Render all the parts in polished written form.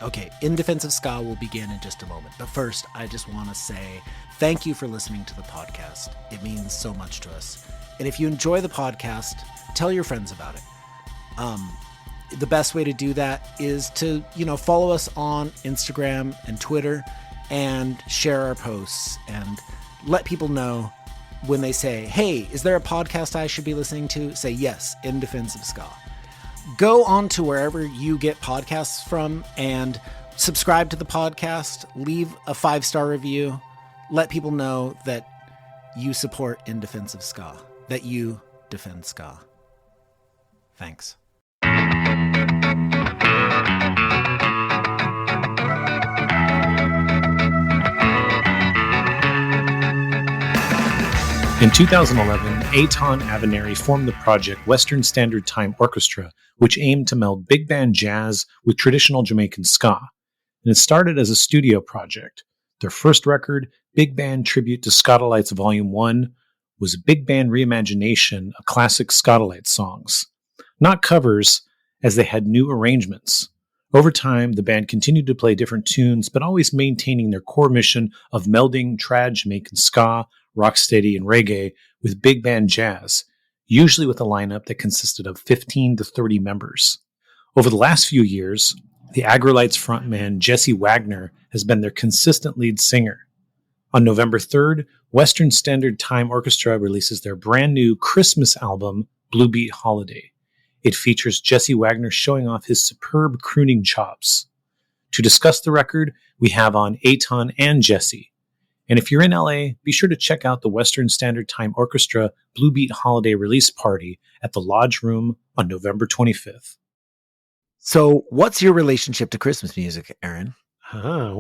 Okay, In Defense of Ska will begin in just a moment. But first, I just want to say thank you for listening to the podcast. It means so much to us. And if you enjoy the podcast, tell your friends about it. The best way to do that is to, follow us on Instagram and Twitter and share our posts and let people know when they say, hey, is there a podcast I should be listening to? Say yes, In Defense of Ska. Go on to wherever you get podcasts from and subscribe to the podcast. Leave a 5-star review. Let people know that you support In Defense of Ska, that you defend ska. Thanks. In 2011, Eitan Avineri formed the project Western Standard Time Orchestra, which aimed to meld big band jazz with traditional Jamaican ska. And it started as a studio project. Their first record, Big Band Tribute to Skatalites Volume 1, was a big band reimagination of classic Skatalites songs. Not covers, as they had new arrangements. Over time, the band continued to play different tunes, but always maintaining their core mission of melding trad Jamaican ska, rocksteady, and reggae with big band jazz, usually with a lineup that consisted of 15 to 30 members. Over the last few years, the Agrolites frontman Jesse Wagner has been their consistent lead singer. On November 3rd, Western Standard Time Orchestra releases their brand new Christmas album, Blue Beat Holiday. It features Jesse Wagner showing off his superb crooning chops. To discuss the record, we have on Eitan and Jesse. And if you're in LA, be sure to check out the Western Standard Time Orchestra Blue Beat Holiday release party at the Lodge Room on November 25th. So what's your relationship to Christmas music, Aaron? I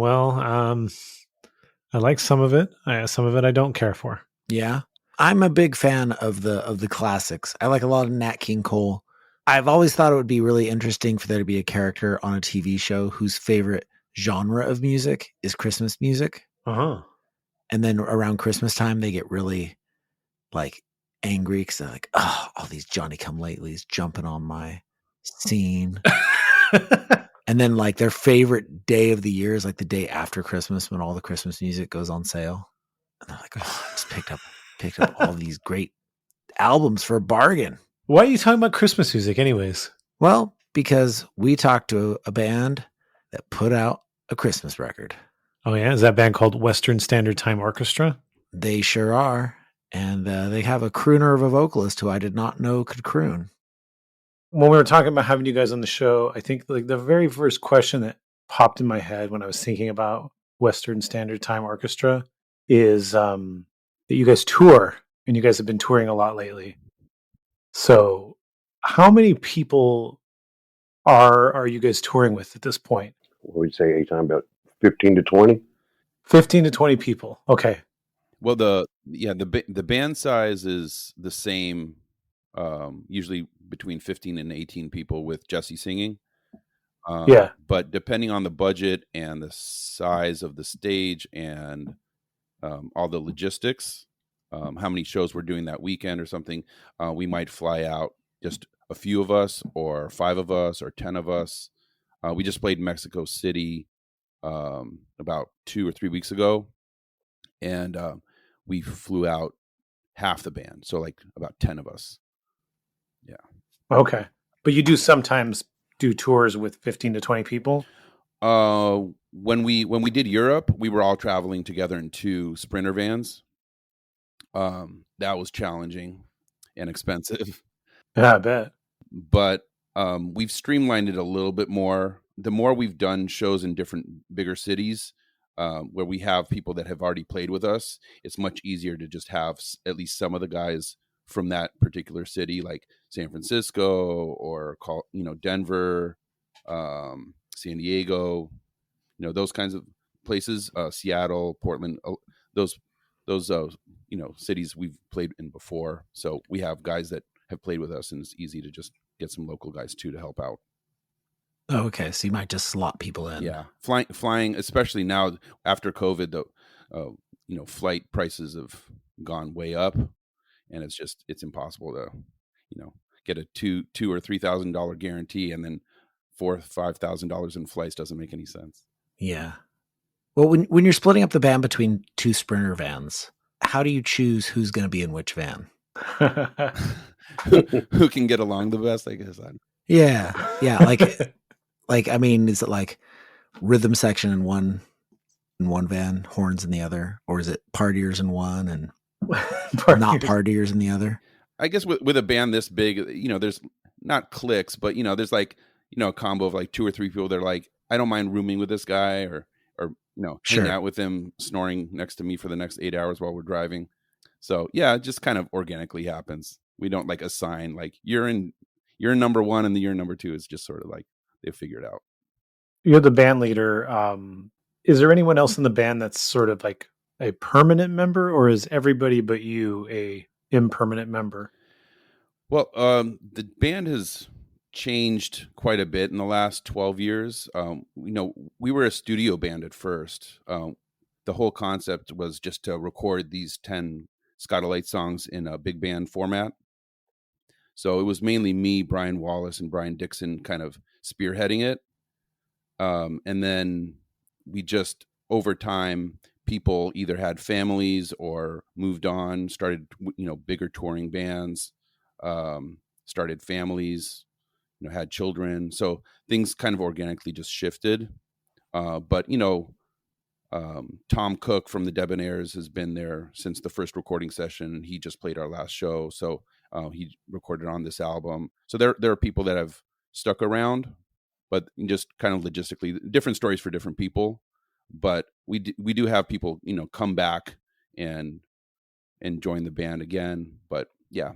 like some of it. Some of it I don't care for. Yeah. I'm a big fan of the classics. I like a lot of Nat King Cole. I've always thought it would be really interesting for there to be a character on a TV show whose favorite genre of music is Christmas music. Uh-huh. And then around Christmas time, they get really angry because they're like, oh, all these Johnny-come-latelys jumping on my scene. And then their favorite day of the year is the day after Christmas when all the Christmas music goes on sale. And they're like, oh, I just picked up all these great albums for a bargain. Why are you talking about Christmas music anyways? Well, because we talked to a band that put out a Christmas record. Oh, yeah? Is that band called Western Standard Time Orchestra? They sure are. And they have a crooner of a vocalist who I did not know could croon. When we were talking about having you guys on the show, I think the very first question that popped in my head when I was thinking about Western Standard Time Orchestra is that you guys tour, and you guys have been touring a lot lately. So how many people are you guys touring with at this point? What would you say, Eitan, about 15 to 20? 15 to 20 people. Okay. Well, the band size is the same, usually between 15 and 18 people with Jesse singing. But depending on the budget and the size of the stage and all the logistics, how many shows we're doing that weekend or something, we might fly out just a few of us or 5 of us or 10 of us. We just played Mexico City about 2 or 3 weeks ago, and we flew out half the band, so about 10 of us. Yeah. Okay. But you do sometimes do tours with 15 to 20 people? When we did Europe, we were all traveling together in 2 Sprinter vans. That was challenging and expensive. Yeah, I bet. But we've streamlined it a little bit more. The more we've done shows in different bigger cities, where we have people that have already played with us, it's much easier to just have at least some of the guys from that particular city, like San Francisco or Denver, San Diego, those kinds of places, Seattle, Portland, those cities we've played in before. So we have guys that have played with us, and it's easy to just get some local guys too to help out. Oh, okay. So you might just slot people in. Yeah. Flying, especially now after COVID, the flight prices have gone way up, and it's impossible to, get a $2,000 or $3,000 guarantee and then $4,000-5,000 in flights doesn't make any sense. Yeah. Well, when you're splitting up the band between two Sprinter vans, how do you choose who's going to be in which van? Who can get along the best, I guess. Yeah. Like I mean, is it like rhythm section in one van, horns in the other, or is it partiers in one and not partiers in the other? I guess with a band this big, there's not cliques, but there's like a combo of like 2 or 3 people that are like, I don't mind rooming with this guy, or hang out with him, snoring next to me for the next 8 hours while we're driving. So yeah, it just kind of organically happens. We don't like assign like you're in number 1 and you're number 2. It's just sort of like they figure it out. You're the band leader. Is there anyone else in the band that's sort of like a permanent member, or is everybody but you a impermanent member? Well, the band has changed quite a bit in the last 12 years. We were a studio band at first. The whole concept was just to record these 10 Skatalites songs in a big band format. So it was mainly me, Brian Wallace, and Brian Dixon kind of spearheading it. And then we just, over time, people either had families or moved on, started, bigger touring bands, started families, had children. So things kind of organically just shifted. But Tom Cook from the Debonaires has been there since the first recording session. He just played our last show. So he recorded on this album. So there are people that have stuck around, but just kind of logistically, different stories for different people. But we do have people, come back and join the band again. But yeah,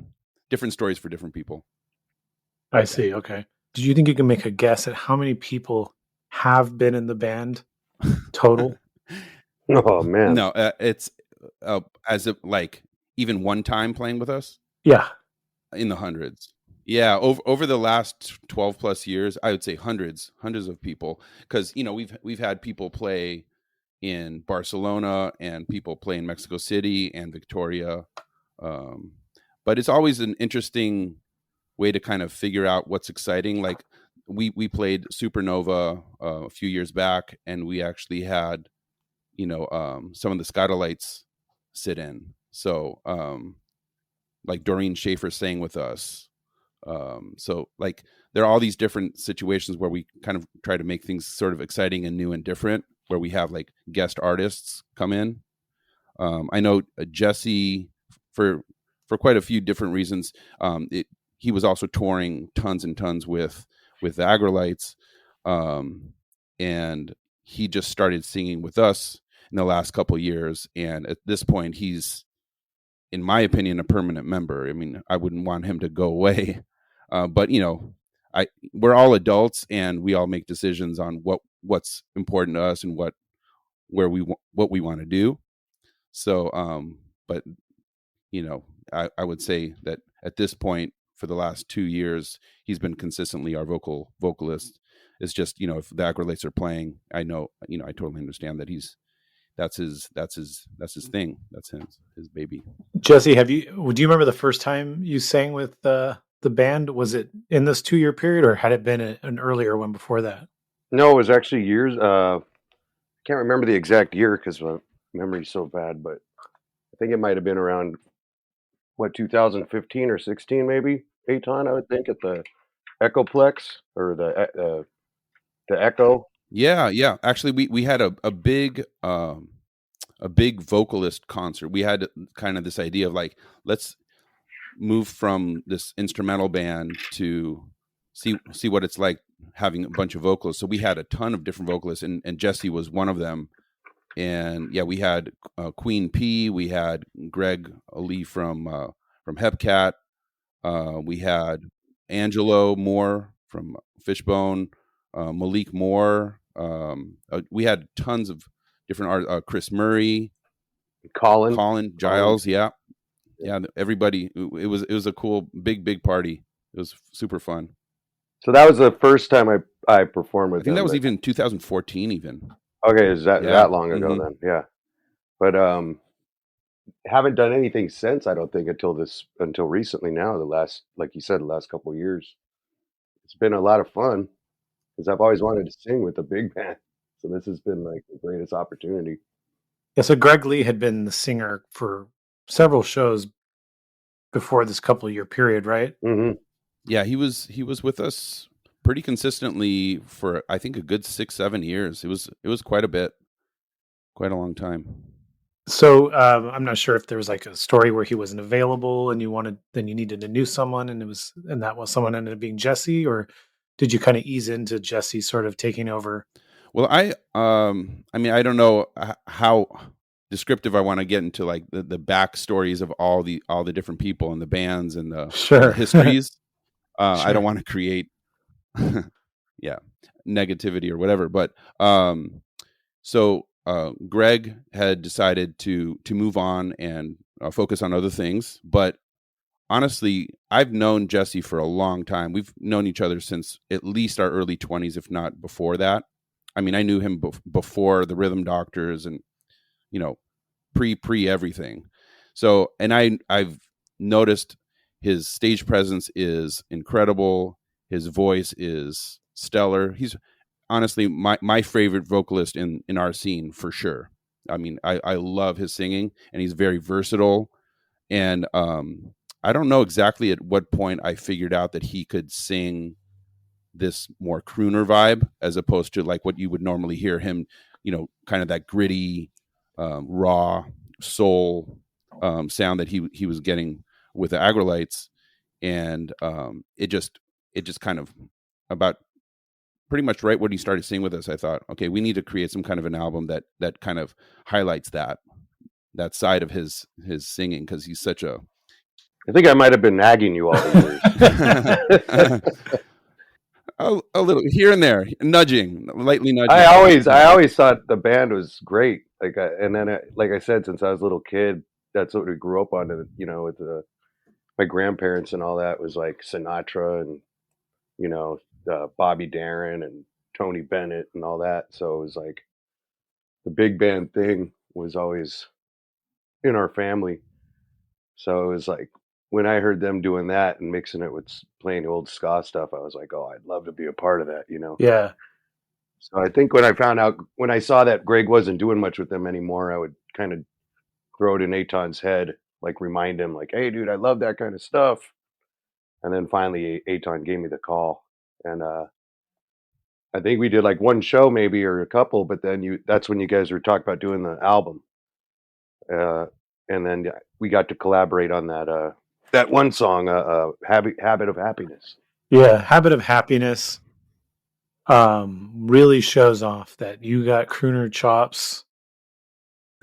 different stories for different people. I see. Okay. Did you think you can make a guess at how many people have been in the band total? Oh man. No, it's as if like even one time playing with us. Yeah. In the hundreds. Yeah, over the last 12 plus years, I would say hundreds of people, because we've had people play in Barcelona and people play in Mexico City and Victoria, but it's always an interesting way to kind of figure out what's exciting. Like we played Supernova a few years back, and we actually had some of the Skatalites sit in. So like Doreen Schaefer sang with us. So like there are all these different situations where we kind of try to make things sort of exciting and new and different, where we have like guest artists come in. I know Jesse, for quite a few different reasons, he was also touring tons and tons with the Agrolites, and he just started singing with us in the last couple of years. And at this point, he's, in my opinion, a permanent member. I mean, I wouldn't want him to go away. But we're all adults, and we all make decisions on what's important to us and what we want to do. So, but I would say that at this point, for the last 2 years, he's been consistently our vocalist. It's just, if the Agrolites are playing, I know, I totally understand that that's his thing. That's his baby. Jesse, do you remember the first time you sang with the band? Was it in this 2-year period, or had it been an earlier one before that? No, it was actually years. I can't remember the exact year because my memory's so bad, but I think it might have been around 2015 or 16, maybe. Eitan, I would think, at the Echoplex or the Echo. Yeah. Actually, we had a big vocalist concert. We had kind of this idea of like, let's move from this instrumental band to see what it's like having a bunch of vocalists. So we had a ton of different vocalists, and Jesse was one of them. And yeah, we had Queen P, we had Greg Ali from Hepcat, we had Angelo Moore from Fishbone, Malik Moore. We had tons of different artists. Chris Murray, Colin Giles. Yeah. Everybody. It was a cool big party. It was super fun. So that was the first time I performed with them. I think that was even 2014 even. Okay, is that long ago then? Yeah. But haven't done anything since, I don't think, until recently now, like you said, the last couple of years. It's been a lot of fun. because I've always wanted to sing with the big band. So this has been like the greatest opportunity. Yeah, so Greg Lee had been the singer for several shows before this couple year period, right? Mm-hmm. Yeah, he was with us pretty consistently for I think a good 6-7 years. It was quite a long time. So I'm not sure if there was like a story where he wasn't available and then you needed a new someone and that was someone ended up being Jesse, or did you kind of ease into Jesse sort of taking over? Well, I mean, I don't know how descriptive I want to get into like the backstories of all the different people and the bands and the histories. I don't want to create negativity or whatever, but so Greg had decided to move on and focus on other things, but honestly, I've known Jesse for a long time. We've known each other since at least our early 20s, if not before that. I mean, I knew him before the Rhythm Doctors and, pre everything. So, and I've noticed his stage presence is incredible. His voice is stellar. He's honestly my favorite vocalist in our scene for sure. I mean, I love his singing, and he's very versatile. And I don't know exactly at what point I figured out that he could sing this more crooner vibe as opposed to like what you would normally hear him, kind of that gritty, raw soul sound that he was getting with the Agrolites. And it just kind of about pretty much right when he started singing with us, I thought, okay, we need to create some kind of an album that kind of highlights that side of his singing, because he's such a I think I might have been nagging you all the years. a little here and there, lightly nudging. I always thought the band was great. And then, like I said, since I was a little kid, that's what we grew up on. With my grandparents and all that was like Sinatra and Bobby Darin and Tony Bennett and all that. So it was like the big band thing was always in our family. So it was like when I heard them doing that and mixing it with playing the old ska stuff, I was like, oh, I'd love to be a part of that, Yeah. So I think when I saw that Greg wasn't doing much with them anymore, I would kind of throw it in Eitan's head, like remind him, like, hey, dude, I love that kind of stuff. And then finally, Eitan gave me the call. And I think we did like one show maybe or a couple, but then that's when you guys were talking about doing the album. And then we got to collaborate on that one song, Habit of Happiness. Yeah, Habit of Happiness really shows off that you got crooner chops,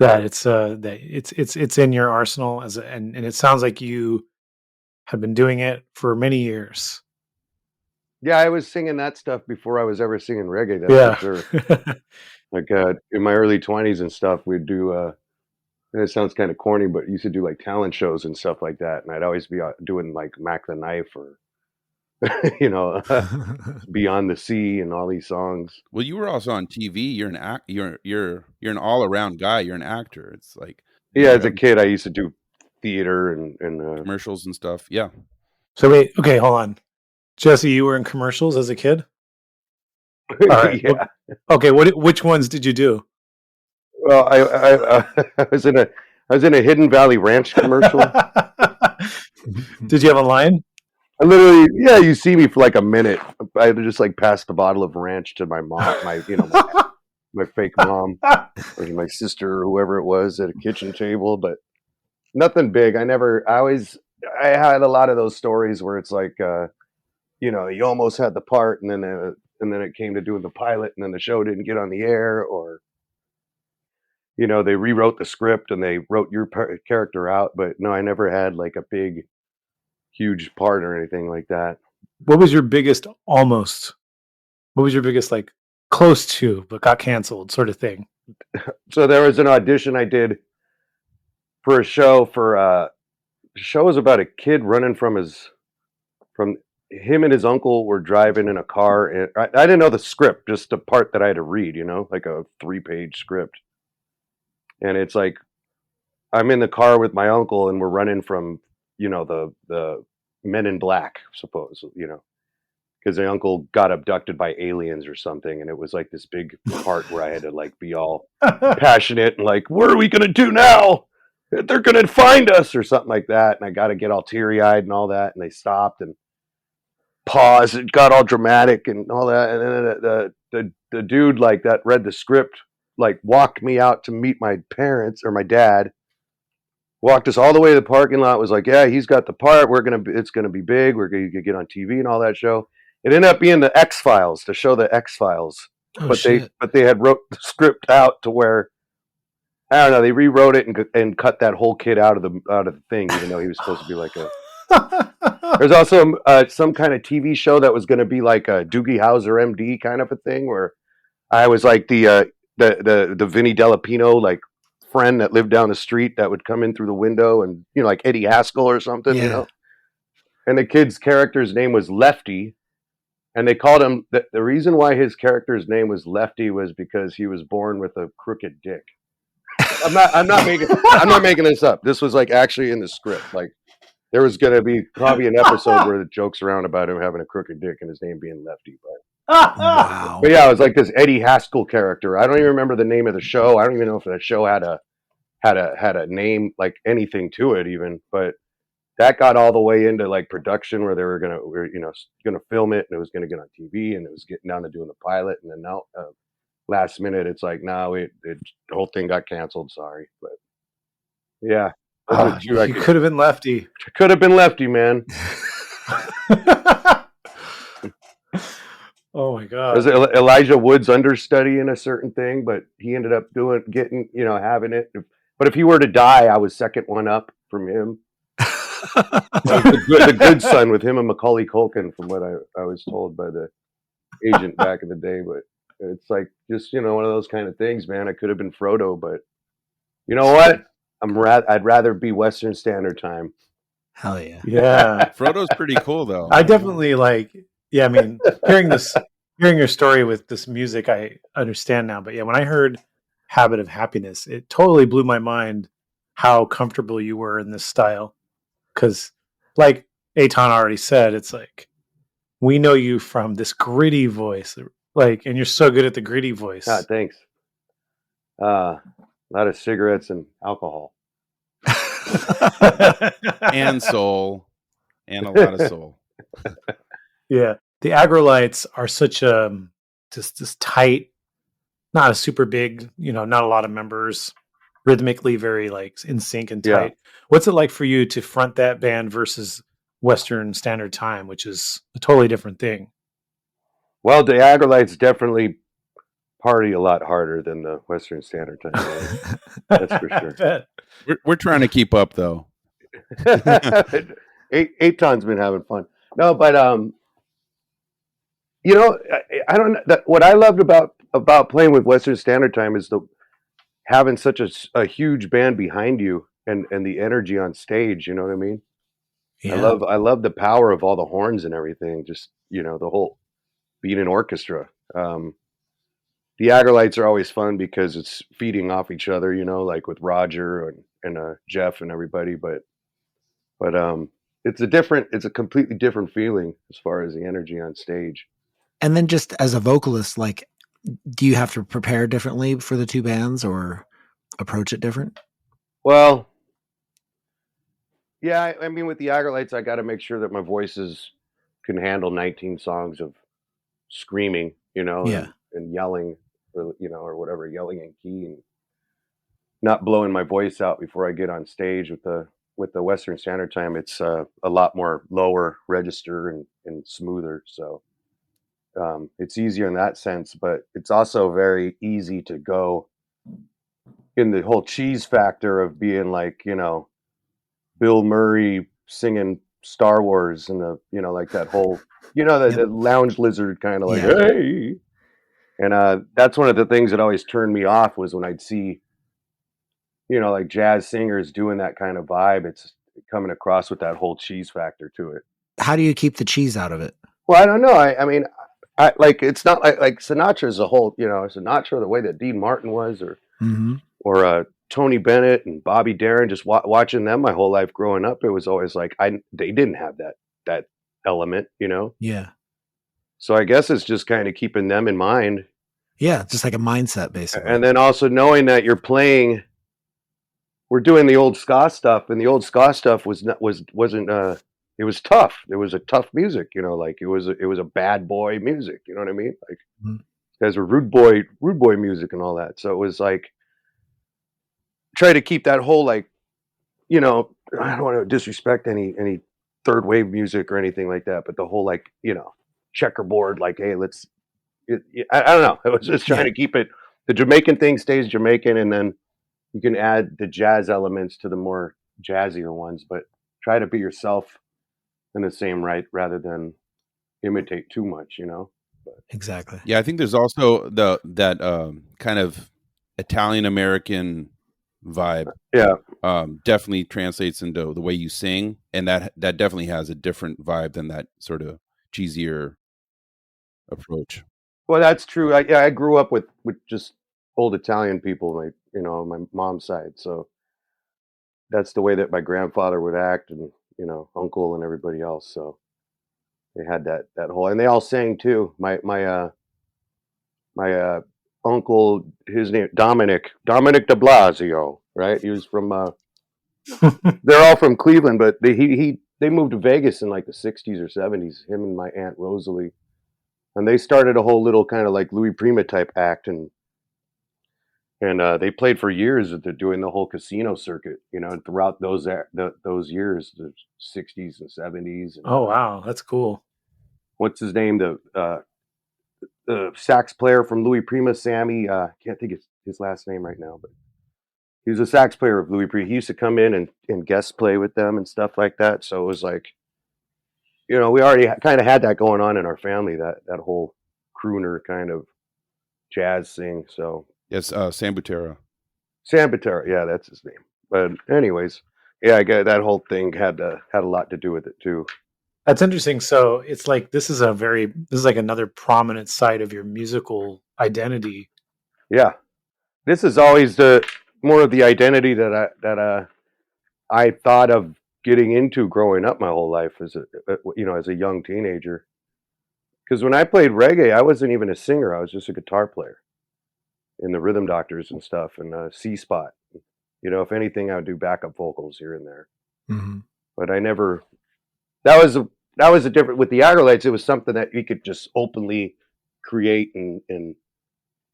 that it's in your arsenal and it sounds like you have been doing it for many years. Yeah, I was singing that stuff before I was ever singing reggae, that's for sure. Like in my early 20s and stuff, we'd do and it sounds kind of corny, but used to do like talent shows and stuff like that, and I'd always be doing like Mac the Knife or Beyond the Sea and all these songs. Well, you were also on TV. You're an you're an all around guy. You're an actor. It's like as a kid, I used to do theater and commercials and stuff. Yeah. So wait, okay, hold on, Jesse. You were in commercials as a kid. All right. Yeah. Okay. Which ones did you do? Well, I was in a Hidden Valley Ranch commercial. Did you have a line? I literally, you see me for like a minute. I just like passed the bottle of ranch to my mom, my fake mom, or my sister, or whoever it was at a kitchen table, but nothing big. I had a lot of those stories where it's like, you almost had the part, and then it came to doing the pilot, and then the show didn't get on the air, or they rewrote the script and they wrote your character out. But no, I never had like a big, huge part or anything like that. What was your biggest almost? What was your biggest like close to but got canceled sort of thing? So there was an audition I did for a show the show was about a kid running from him and his uncle were driving in a car, and I didn't know the script, just the part that I had to read, like a 3-page script. And it's like I'm in the car with my uncle and we're running from, the Men in Black, suppose, because my uncle got abducted by aliens or something, and it was like this big part where I had to like be all passionate and like, what are we gonna do now? They're gonna find us or something like that, and I got to get all teary-eyed and all that, and they stopped and paused. It got all dramatic and all that, and then the dude like that read the script, like walked me out to meet my parents or my dad. Walked us all the way to the parking lot. Was like, yeah, he's got the part. It's gonna be big. We're gonna get on TV and all that show. It ended up being the X-Files, to show the X-Files. Oh, but shit. they had wrote the script out to where, I don't know, they rewrote it and cut that whole kid out of the thing, even though he was supposed to be like a. There's also some kind of TV show that was going to be like a Doogie Howser MD kind of a thing, where I was like the Vinny Delapino like friend that lived down the street that would come in through the window, and like Eddie Haskell or something, Yeah. And the kid's character's name was Lefty, and they called him the reason why his character's name was Lefty was because he was born with a crooked dick. I'm not making this up. This was like actually in the script. Like there was going to be probably an episode where the jokes around about him having a crooked dick and his name being Lefty, Wow. But yeah, it was like this Eddie Haskell character. I don't even remember the name of the show. I don't even know if the show had a name, like anything to it even, but that got all the way into like production where they were gonna film it, and it was gonna get on TV, and it was getting down to doing the pilot, and then now last minute it's like the whole thing got canceled. Sorry, but yeah, you could have been Lefty. Could have been Lefty, man. Oh my god! Was Elijah Wood's understudy in a certain thing, but he ended up having it. But if he were to die, I was second one up from him. the good son with him and Macaulay Culkin, from what I was told by the agent back in the day. But it's like just one of those kind of things, man. I could have been Frodo, but you know what? I'd rather be Western Standard Time. Hell yeah. Yeah. Frodo's pretty cool though. I definitely I mean, hearing your story with this music, I understand now. But yeah, when I heard Habit of Happiness, it totally blew my mind how comfortable you were in this style. Because, like Eitan already said, it's like, we know you from this gritty voice, and you're so good at the gritty voice. Ah, thanks. A lot of cigarettes and alcohol. And soul. And a lot of soul. Yeah. The Agrolites are such this tight, not a super big, not a lot of members, rhythmically very like in sync and tight. Yeah. What's it like for you to front that band versus Western Standard Time, which is a totally different thing? Well, the Agrolites definitely party a lot harder than the Western Standard Time. That's for sure. We're trying to keep up though. Eitan's been having fun. No, but I don't know. What I loved about playing with Western Standard Time is having such a huge band behind you and the energy on stage. You know what I mean? Yeah. I love the power of all the horns and everything. Just the whole being an orchestra. The Agrolites are always fun because it's feeding off each other. Like with Roger and Jeff and everybody. But it's a completely different feeling as far as the energy on stage. And then just as a vocalist, like, do you have to prepare differently for the two bands or approach it different? Well, yeah, I mean, with the Agrolites, I got to make sure that my voices can handle 19 songs of screaming, yeah. and yelling, or whatever, yelling in key, and not blowing my voice out before I get on stage. With the Western Standard Time, it's a lot more lower register and smoother, so it's easier in that sense. But it's also very easy to go in the whole cheese factor of being like, Bill Murray singing Star Wars and like that whole, the lounge lizard kind of like, yeah. Hey. And that's one of the things that always turned me off was when I'd see, like jazz singers doing that kind of vibe. It's coming across with that whole cheese factor to it. How do you keep the cheese out of it? Well, I don't know. I mean, it's not like Sinatra as a whole, Sinatra, the way that Dean Martin was, or Tony Bennett and Bobby Darin, just watching them my whole life growing up, it was always like they didn't have that element, Yeah. So I guess it's just kind of keeping them in mind. Yeah, just like a mindset, basically. And then also knowing that you're playing, we're doing the old ska stuff, and the old ska stuff wasn't it was tough. It was a tough music, like it was a bad boy music, you know what I mean? Like guys were rude boy music and all that. So it was like try to keep that whole like, I don't want to disrespect any third wave music or anything like that, but the whole like, checkerboard, like, hey, I don't know. I was just trying to keep it. The Jamaican thing stays Jamaican, and then you can add the jazz elements to the more jazzier ones, but try to be yourself in the same right rather than imitate too much, But, exactly. Yeah, I think there's also that kind of Italian American vibe. Yeah, definitely translates into the way you sing, and that definitely has a different vibe than that sort of cheesier approach. well, that's true. I grew up with just old Italian people, my mom's side, so that's the way that my grandfather would act, and uncle and everybody else. So they had that whole, and they all sang too. My uncle, his name Dominic de Blasio, right? He was from. They're all from Cleveland, but they moved to Vegas in like the '60s or '70s. Him and my aunt Rosalie, and they started a whole little kind of like Louis Prima type act, and they played for years. They're doing the whole casino circuit, throughout those years, the '60s and '70s. And, oh wow, that's cool. What's his name? The sax player from Louis Prima, Sammy. Can't think of his last name right now, but he was a sax player of Louis Prima. He used to come in and guest play with them and stuff like that. So it was like, we already kind of had that going on in our family, that whole crooner kind of jazz thing. So Yes, Sam Butera. yeah, that's his name. But anyways, yeah, I guess that whole thing had a lot to do with it too. That's interesting. So it's like this is like another prominent side of your musical identity. Yeah, this is always more of the identity that I thought of getting into growing up my whole life as a young teenager. Because when I played reggae, I wasn't even a singer; I was just a guitar player in the Rhythm Doctors and stuff, and C Spot. If anything, I would do backup vocals here and there. Mm-hmm. But I never. That was a different with the Agrolites. It was something that we could just openly create and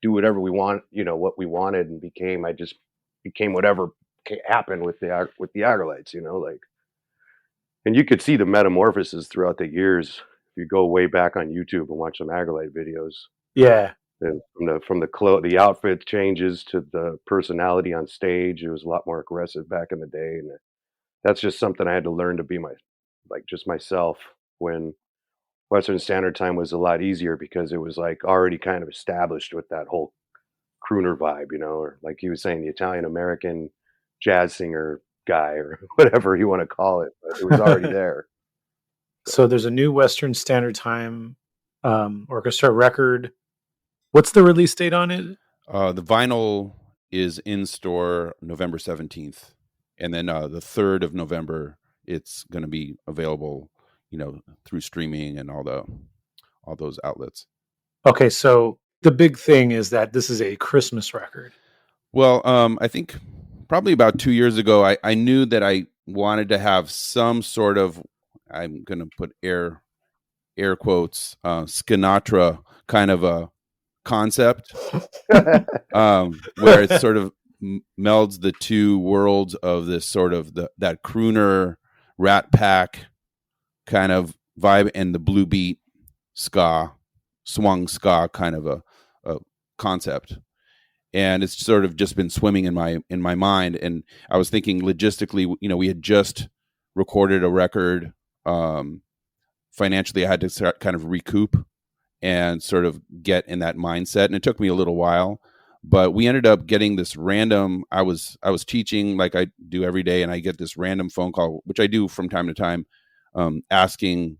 do whatever we want. What we wanted and became. I just became whatever happened with the Agrolites. Like, and you could see the metamorphoses throughout the years. If you go way back on YouTube and watch some Agrolite videos. Yeah. And from the outfit changes to the personality on stage, it was a lot more aggressive back in the day, and that's just something I had to learn to be just myself. When Western Standard Time was a lot easier because it was like already kind of established with that whole crooner vibe, or like he was saying, the Italian American jazz singer guy or whatever you want to call it, but it was already there. So there's a new Western Standard Time Orchestra record. What's the release date on it? The vinyl is in store November 17th. And then the 3rd of November, it's going to be available, through streaming and all those outlets. Okay, so the big thing is that this is a Christmas record. Well, I think probably about 2 years ago, I knew that I wanted to have some sort of, I'm going to put air quotes, Sinatra kind of a concept where it sort of melds the two worlds of this sort of that crooner Rat Pack kind of vibe and the blue beat ska, swung ska kind of a concept. And it's sort of just been swimming in my mind. And I was thinking logistically, we had just recorded a record. Financially, I had to start kind of recoup and sort of get in that mindset. And it took me a little while, but we ended up getting this random, I was teaching like I do every day, and I get this random phone call, which I do from time to time, asking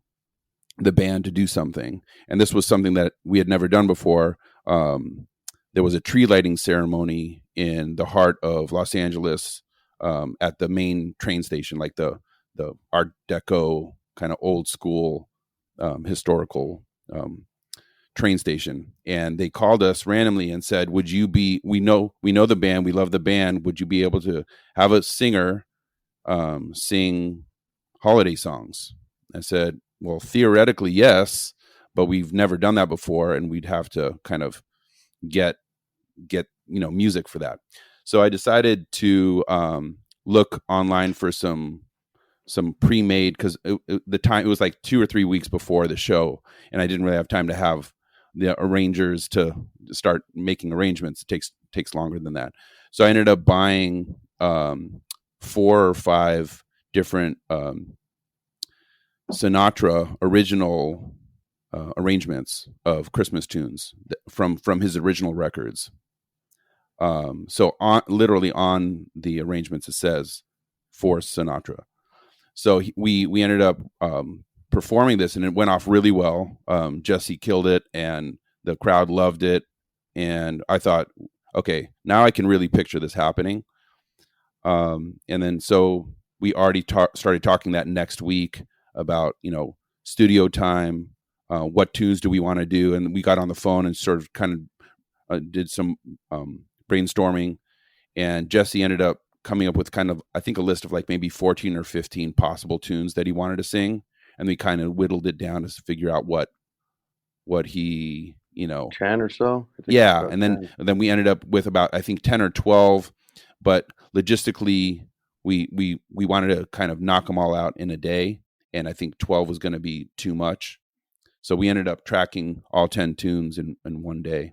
the band to do something. And this was something that we had never done before. There was a tree lighting ceremony in the heart of Los Angeles, at the main train station, like the Art Deco kind of old school, historical train station, and they called us randomly and said, "Would you be? We know the band. We love the band. Would you be able to have a singer sing holiday songs?" I said, "Well, theoretically, yes, but we've never done that before, and we'd have to kind of get music for that." So I decided to look online for some pre-made, because the time, it was like 2 or 3 weeks before the show, and I didn't really have time to have the arrangers to start making arrangements. It takes longer than that. So I ended up buying 4 or 5 different Sinatra original arrangements of Christmas tunes from his original records. So literally on the arrangements it says for Sinatra. So we ended up performing this, and it went off really well. Jesse killed it, and the crowd loved it. And I thought, okay, now I can really picture this happening. And then so we already started talking that next week about, studio time, what tunes do we want to do, and we got on the phone and sort of kind of did some brainstorming, and Jesse ended up coming up with kind of, I think, a list of like maybe 14 or 15 possible tunes that he wanted to sing, and we kind of whittled it down to figure out what he 10 or so. Yeah, and then we ended up with about, I think, 10 or 12, but logistically we wanted to kind of knock them all out in a day, and I think 12 was going to be too much, so we ended up tracking all 10 tunes in one day.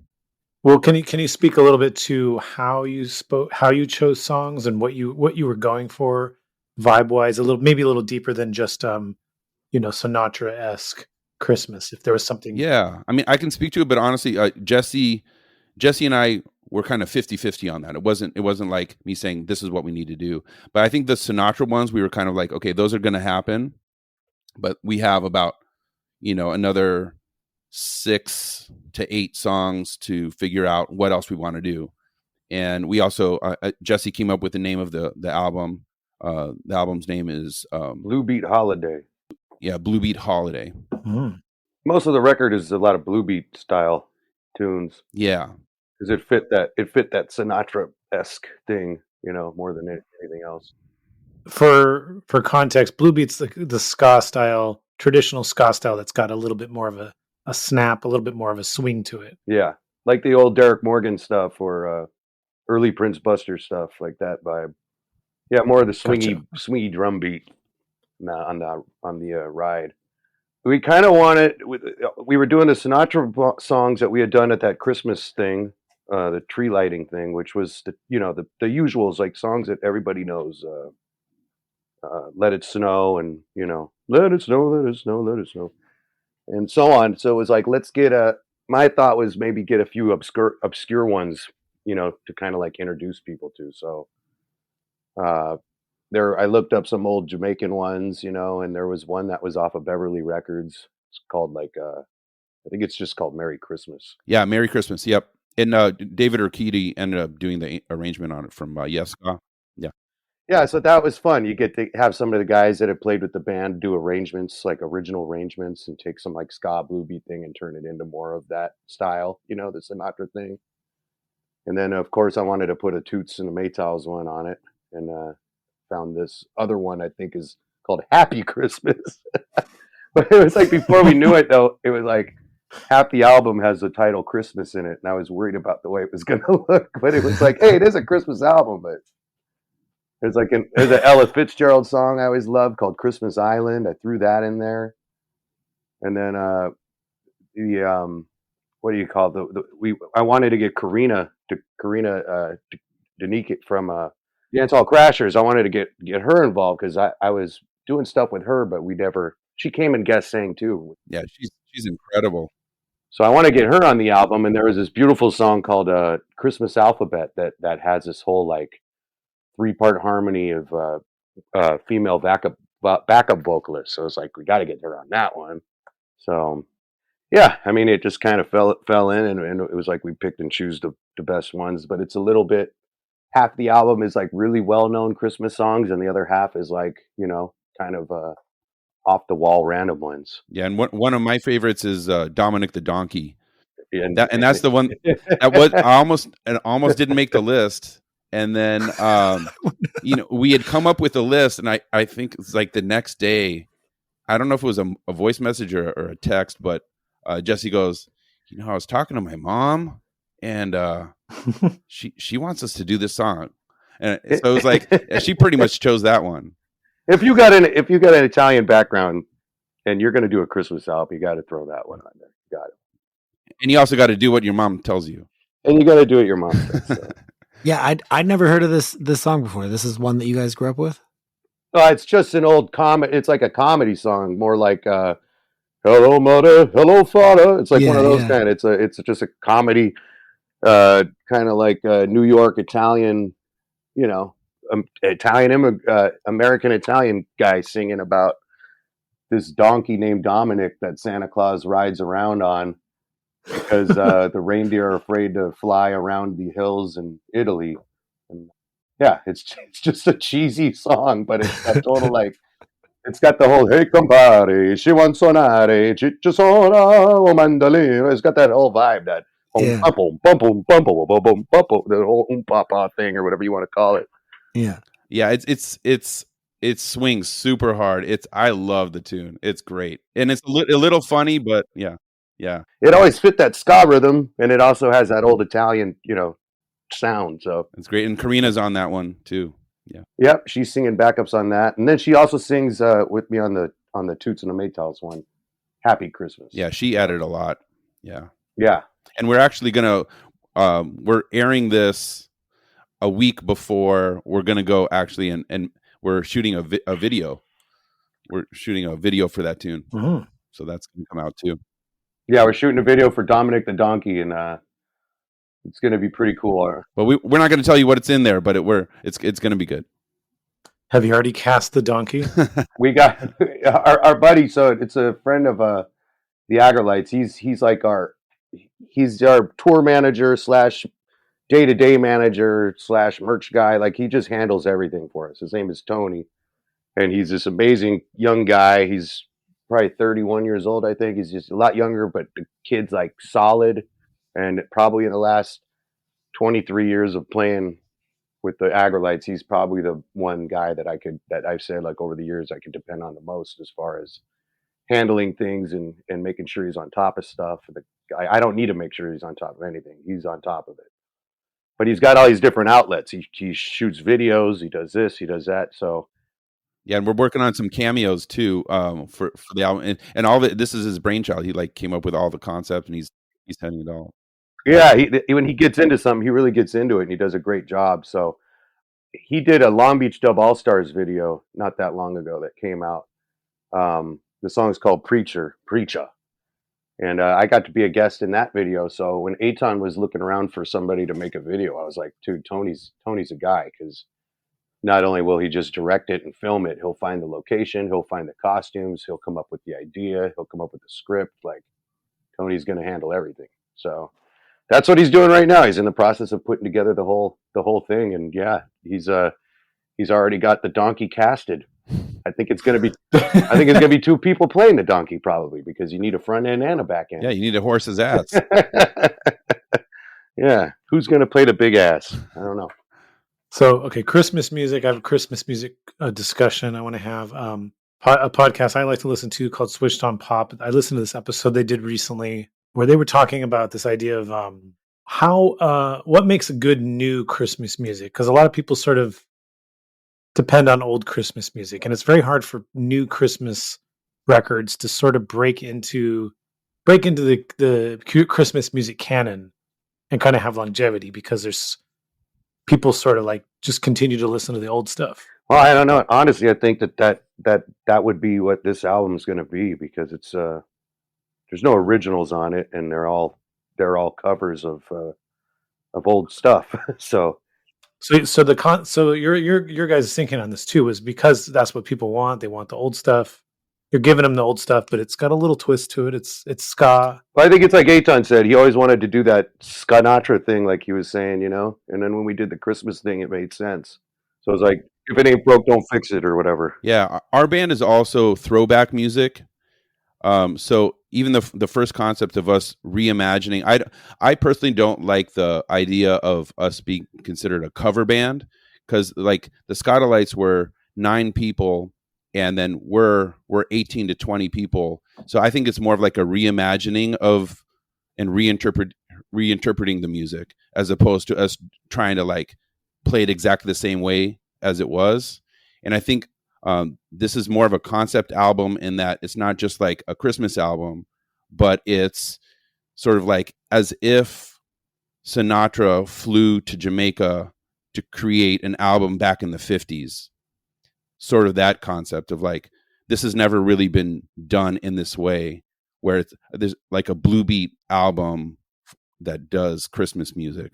Well, can you speak a little bit to how you chose songs and what you were going for vibe wise, maybe a little deeper than just Sinatra-esque Christmas, if there was something. Yeah, I mean, I can speak to it, but honestly, Jesse and I were kind of 50-50 on that. It wasn't like me saying this is what we need to do, but I think the Sinatra ones, we were kind of like, okay, those are going to happen, but we have about another 6 to 8 songs to figure out what else we want to do. And we also Jesse came up with the name of the album. The album's name is Blue Beat Holiday. Yeah, Blue Beat Holiday. Mm-hmm. Most of the record is a lot of Blue Beat style tunes. Yeah, because it fit that Sinatra-esque thing, more than anything else. For context, Blue Beat's the ska style, traditional ska style that's got a little bit more of a snap, a little bit more of a swing to it. Yeah, like the old Derek Morgan stuff or early Prince Buster stuff, like that vibe. Yeah, more of the swingy drum beat on the ride. We kind of wanted. We were doing the Sinatra songs that we had done at that Christmas thing, the tree lighting thing, which was the usuals, like songs that everybody knows. Let It Snow, and Let It Snow, Let It Snow, Let It Snow, and so on. So it was like, let's get my thought was maybe get a few obscure ones, to kind of like introduce people to. So I looked up some old Jamaican ones, and there was one that was off of Beverly Records. It's called I think it's just called Merry Christmas. Yeah, Merry Christmas. Yep. And David Urquidi ended up doing the arrangement on it from Yes. Yeah. Yeah, so that was fun. You get to have some of the guys that have played with the band do arrangements, like original arrangements, and take some like ska blue beat thing and turn it into more of that style, the Sinatra thing. And then, of course, I wanted to put a Toots and a Maytals one on it, and found this other one I think is called Happy Christmas. But it was like, before we knew it, though, it was like half the album has the title Christmas in it, and I was worried about the way it was going to look. But it was like, hey, it is a Christmas album, but there's an Ella Fitzgerald song I always loved called Christmas Island. I threw that in there. And then what do you call I wanted to get Karina Danique from Dance Hall Crashers. I wanted to get her involved because I was doing stuff with her, but she came and guest sang too. Yeah, she's incredible. So I want to get her on the album, and there was this beautiful song called Christmas Alphabet that has this whole like 3-part harmony of female backup vocalists. So it's like, we got to get her on that one. So yeah, I mean, it just kind of fell in, and it was like we picked and choose the best ones. But it's a little bit, half the album is like really well-known Christmas songs, and the other half is like, kind of off the wall random ones. Yeah, and one of my favorites is Dominic the Donkey. and that's the one that was almost didn't make the list. And then we had come up with a list, and I think it's like the next day, I don't know if it was a voice message or a text, but Jesse goes, I was talking to my mom, and she wants us to do this song, and so it was like she pretty much chose that one. If you got an Italian background and you're going to do a Christmas album, you got to throw that one on there. You got it. And you also got to do what your mom tells you. And you got to do what your mom says. So. Yeah, I'd never heard of this song before. This is one that you guys grew up with? It's just an old comedy. It's like a comedy song, more like "Hello, Mother, Hello, Father." It's like one of those kind. It's just a comedy, kind of like New York Italian, American Italian guy singing about this donkey named Dominic that Santa Claus rides around on because the reindeer are afraid to fly around the hills in Italy. And yeah, it's just a cheesy song, but it's got total it's got the whole "Hey compare, ci vuol suonare, ci suona un mandolino." It's got that whole vibe, that the whole papa thing or whatever you want to call it. Yeah. Yeah, it swings super hard. I love the tune. It's great. And it's a little funny, but yeah. It always fit that ska rhythm, and it also has that old Italian, sound. So it's great. And Karina's on that one too. Yeah. Yep, she's singing backups on that, and then she also sings with me on the Toots and the Maytals one, "Happy Christmas." Yeah, she added a lot. Yeah. Yeah. And we're actually gonna we're airing this a week before we're gonna go actually, and we're shooting a video. We're shooting a video for that tune, so that's gonna come out too. Yeah, we're shooting a video for Dominic the Donkey, and it's going to be pretty cool. But we're not going to tell you what it's in there, but it's going to be good. Have you already cast the donkey? We got our buddy. So it's a friend of the Agrolites. He's like our tour manager / day-to-day manager / merch guy. Like, he just handles everything for us. His name is Tony, and he's this amazing young guy. He's probably 31 years old, I think. He's just a lot younger, but the kid's like solid. And probably in the last 23 years of playing with the Agrolites, he's probably the one guy that I've said, like, over the years, I could depend on the most as far as handling things and making sure he's on top of stuff. I don't need to make sure he's on top of anything. He's on top of it. But he's got all these different outlets. He shoots videos. He does this. He does that. So. Yeah, and we're working on some cameos too for the album, and all of it. This is his brainchild. He came up with all the concepts, and he's handling it all. Yeah, when he gets into something, he really gets into it, and he does a great job. So he did a Long Beach Dub All Stars video not that long ago that came out. The song's called Preacher, and I got to be a guest in that video. So when Eitan was looking around for somebody to make a video, I was like, dude, Tony's a guy, because not only will he just direct it and film it, he'll find the location, he'll find the costumes, he'll come up with the idea, he'll come up with the script. Like, Tony's going to handle everything. So that's what he's doing right now. He's in the process of putting together the whole thing, and yeah, he's already got the donkey casted. I think it's going to be two people playing the donkey, probably, because you need a front end and a back end. Yeah, you need a horse's ass. Yeah, who's going to play the big ass? I don't know. So, okay, Christmas music. I have a Christmas music discussion I want to have. A podcast I like to listen to called Switched on Pop. I listened to this episode they did recently where they were talking about this idea of what makes a good new Christmas music, because a lot of people sort of depend on old Christmas music, and it's very hard for new Christmas records to sort of break into the Christmas music canon and kind of have longevity, because there's people sort of like just continue to listen to the old stuff. Well, I don't know. Honestly, I think that would be what this album is going to be, because it's there's no originals on it, and they're all covers of old stuff. So your guys' thinking on this too is because that's what people want. They want the old stuff. You're giving them the old stuff, but it's got a little twist to it. It's ska. Well, I think it's like Eitan said. He always wanted to do that Sinatra thing, like he was saying, And then when we did the Christmas thing, it made sense. So it's like, if it ain't broke, don't fix it, or whatever. Yeah, our band is also throwback music. So even the first concept of us reimagining. I personally don't like the idea of us being considered a cover band, because like the Skatalites were 9 people, and then we're 18 to 20 people. So I think it's more of like a reimagining of and reinterpreting the music, as opposed to us trying to like play it exactly the same way as it was. And I think this is more of a concept album in that it's not just like a Christmas album, but it's sort of like as if Sinatra flew to Jamaica to create an album back in the 50s. Sort of that concept of like, this has never really been done in this way, where there's like a blue beat album that does Christmas music.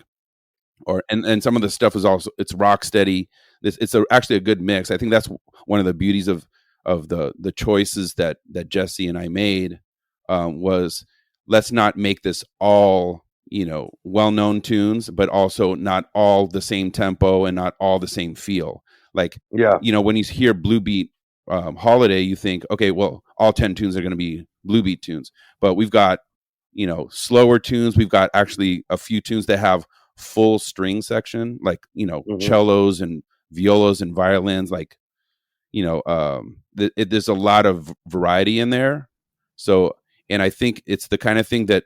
Or and some of the stuff is also, it's rock steady. It's actually a good mix. I think that's one of the beauties of the choices that Jesse and I made, was let's not make this all, well-known tunes, but also not all the same tempo and not all the same feel. Like, when you hear blue beat holiday, you think, okay, well, all 10 tunes are going to be blue beat tunes, but we've got, slower tunes. We've got actually a few tunes that have full string section, like, cellos and violas and violins, like, there's a lot of variety in there. So, and I think it's the kind of thing that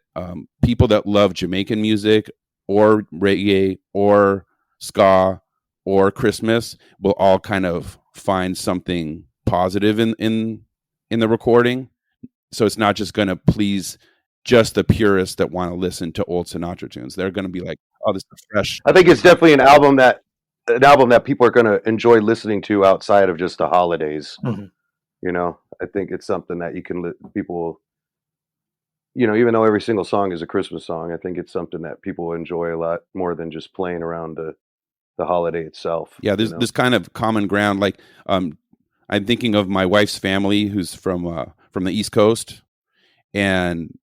people that love Jamaican music or reggae or ska or Christmas will all kind of find something positive in the recording. So it's not just going to please just the purists that want to listen to old Sinatra tunes. They're going to be like, oh, this is fresh. I think it's definitely an album that people are going to enjoy listening to outside of just the holidays. Mm-hmm. I think it's something that you can people, even though every single song is a Christmas song, I think it's something that people enjoy a lot more than just playing around the holiday itself. Yeah, there's this kind of common ground. Like, I'm thinking of my wife's family, who's from the East Coast, and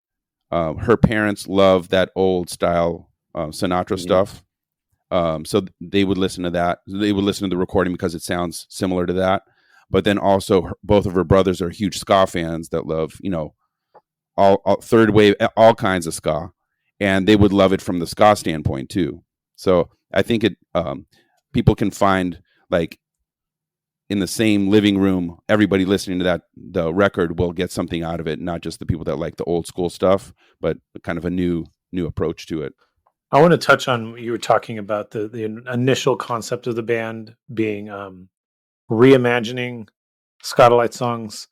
her parents love that old style Sinatra stuff. So they would listen to that. They would listen to the recording because it sounds similar to that. But then also, both of her brothers are huge ska fans that love, all third wave, all kinds of ska, and they would love it from the ska standpoint too. So I think people can find, like, in the same living room, everybody listening to the record will get something out of it, not just the people that like the old school stuff, but kind of a new approach to it. I want to touch on, you were talking about the initial concept of the band being reimagining Skatalites songs.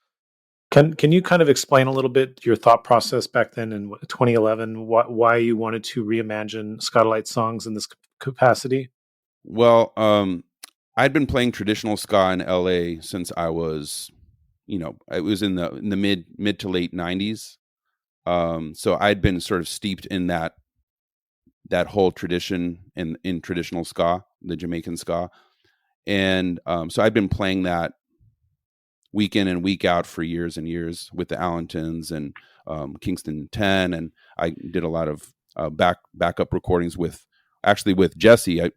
Can you kind of explain a little bit your thought process back then in 2011, why you wanted to reimagine Skatalites songs in this capacity? Well, I'd been playing traditional ska in LA since I was, it was in the mid to late 90s. So I'd been sort of steeped in that whole tradition in traditional ska, the Jamaican ska. And so I'd been playing that week in and week out for years and years with the Allentons and Kingston 10. And I did a lot of backup recordings with Jesse,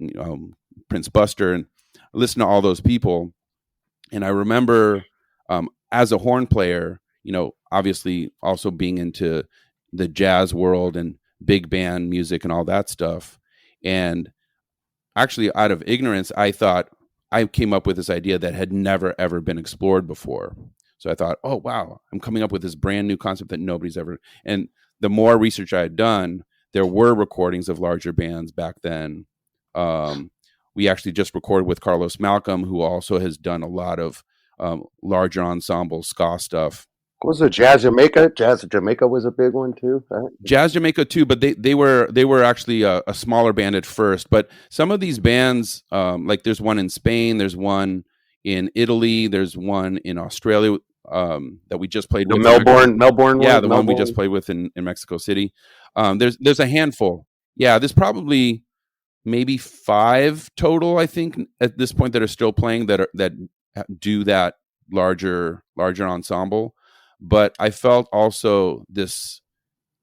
Prince Buster, and I listened to all those people. And I remember as a horn player, obviously also being into the jazz world and big band music and all that stuff. And actually, out of ignorance, I thought I came up with this idea that had never, ever been explored before. So I thought, oh, wow, I'm coming up with this brand new concept that nobody's ever. And the more research I had done, there were recordings of larger bands back then. We actually just recorded with Carlos Malcolm, who also has done a lot of larger ensemble ska stuff. Was it Jazz Jamaica? Jazz Jamaica was a big one too. Right? Jazz Jamaica too, but they were actually a smaller band at first. But some of these bands, like there's one in Spain, there's one in Italy, there's one in Australia that we just played with. Melbourne, yeah, the one we just played with in Mexico City. There's a handful. Yeah, there's probably maybe 5 total, I think, at this point that are still playing that do that larger ensemble. But I felt also this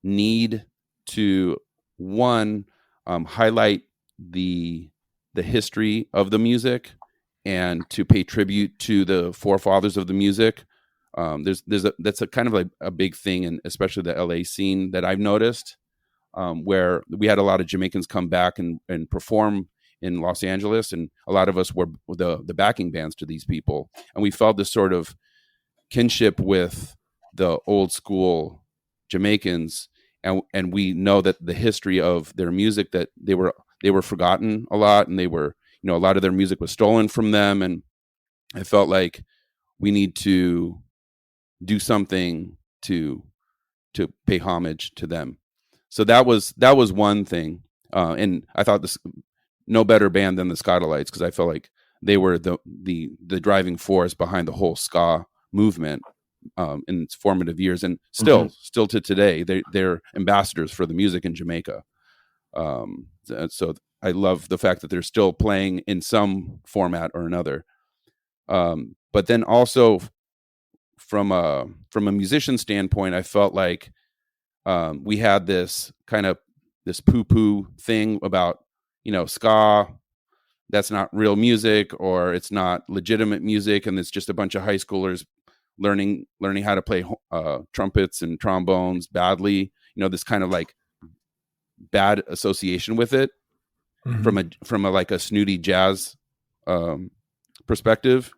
need to, one, highlight the history of the music and to pay tribute to the forefathers of the music, That's a kind of like a big thing, and especially the LA scene that I've noticed, where we had a lot of Jamaicans come back and perform in Los Angeles, and a lot of us were the backing bands to these people, and we felt this sort of kinship with the old school Jamaicans, and we know that the history of their music, that they were forgotten a lot, and they were, a lot of their music was stolen from them, and I felt like we need to do something to pay homage to them. So that was one thing, and I thought this no better band than the Skatalites, because I felt like they were the driving force behind the whole ska movement in its formative years, and still to today they're ambassadors for the music in Jamaica. So I love the fact that they're still playing in some format or another. But then also from a musician standpoint, I felt like we had this poo-poo thing about, ska, that's not real music, or it's not legitimate music, and it's just a bunch of high schoolers learning how to play trumpets and trombones badly. This kind of like bad association with it from a like a snooty jazz perspective,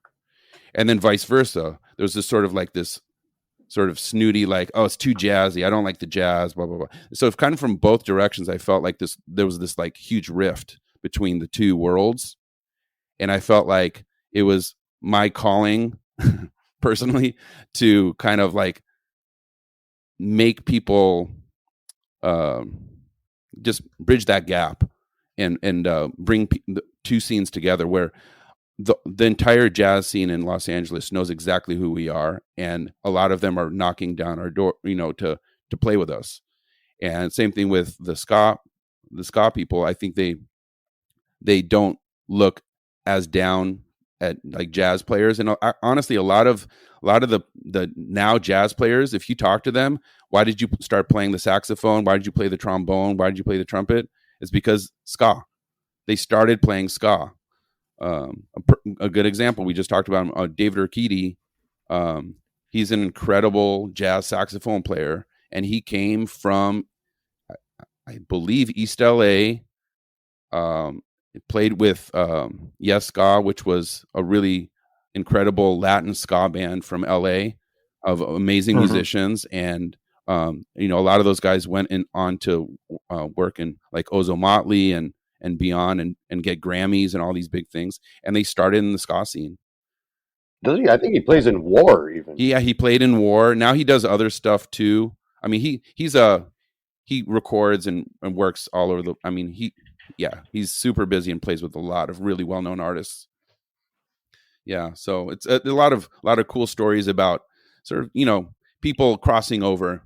and then vice versa. There's this sort of snooty, like, oh, it's too jazzy, I don't like the jazz, blah blah blah. So kind of from both directions, I felt like there was this like huge rift between the two worlds, and I felt like it was my calling personally to kind of like make people just bridge that gap and bring the two scenes together, where the entire jazz scene in Los Angeles knows exactly who we are, and a lot of them are knocking down our door, to play with us. And same thing with the ska people. I think they don't look as down at like jazz players, and honestly, a lot of the now jazz players, if you talk to them, why did you start playing the saxophone? Why did you play the trombone? Why did you play the trumpet? It's because ska. They started playing ska. A good example we just talked about, David Urquidy. He's an incredible jazz saxophone player, and he came from, I believe, East LA. Played with Yes Ska, which was a really incredible Latin ska band from LA of amazing musicians, and a lot of those guys went on to work in like Ozo Motley and beyond, and get Grammys and all these big things, and they started in the ska scene. Does he? I think he plays in War even. Yeah, he played in War. Now he does other stuff too. I mean, he records and works all over he's super busy and plays with a lot of really well-known artists. Yeah, so it's a lot of cool stories about sort of people crossing over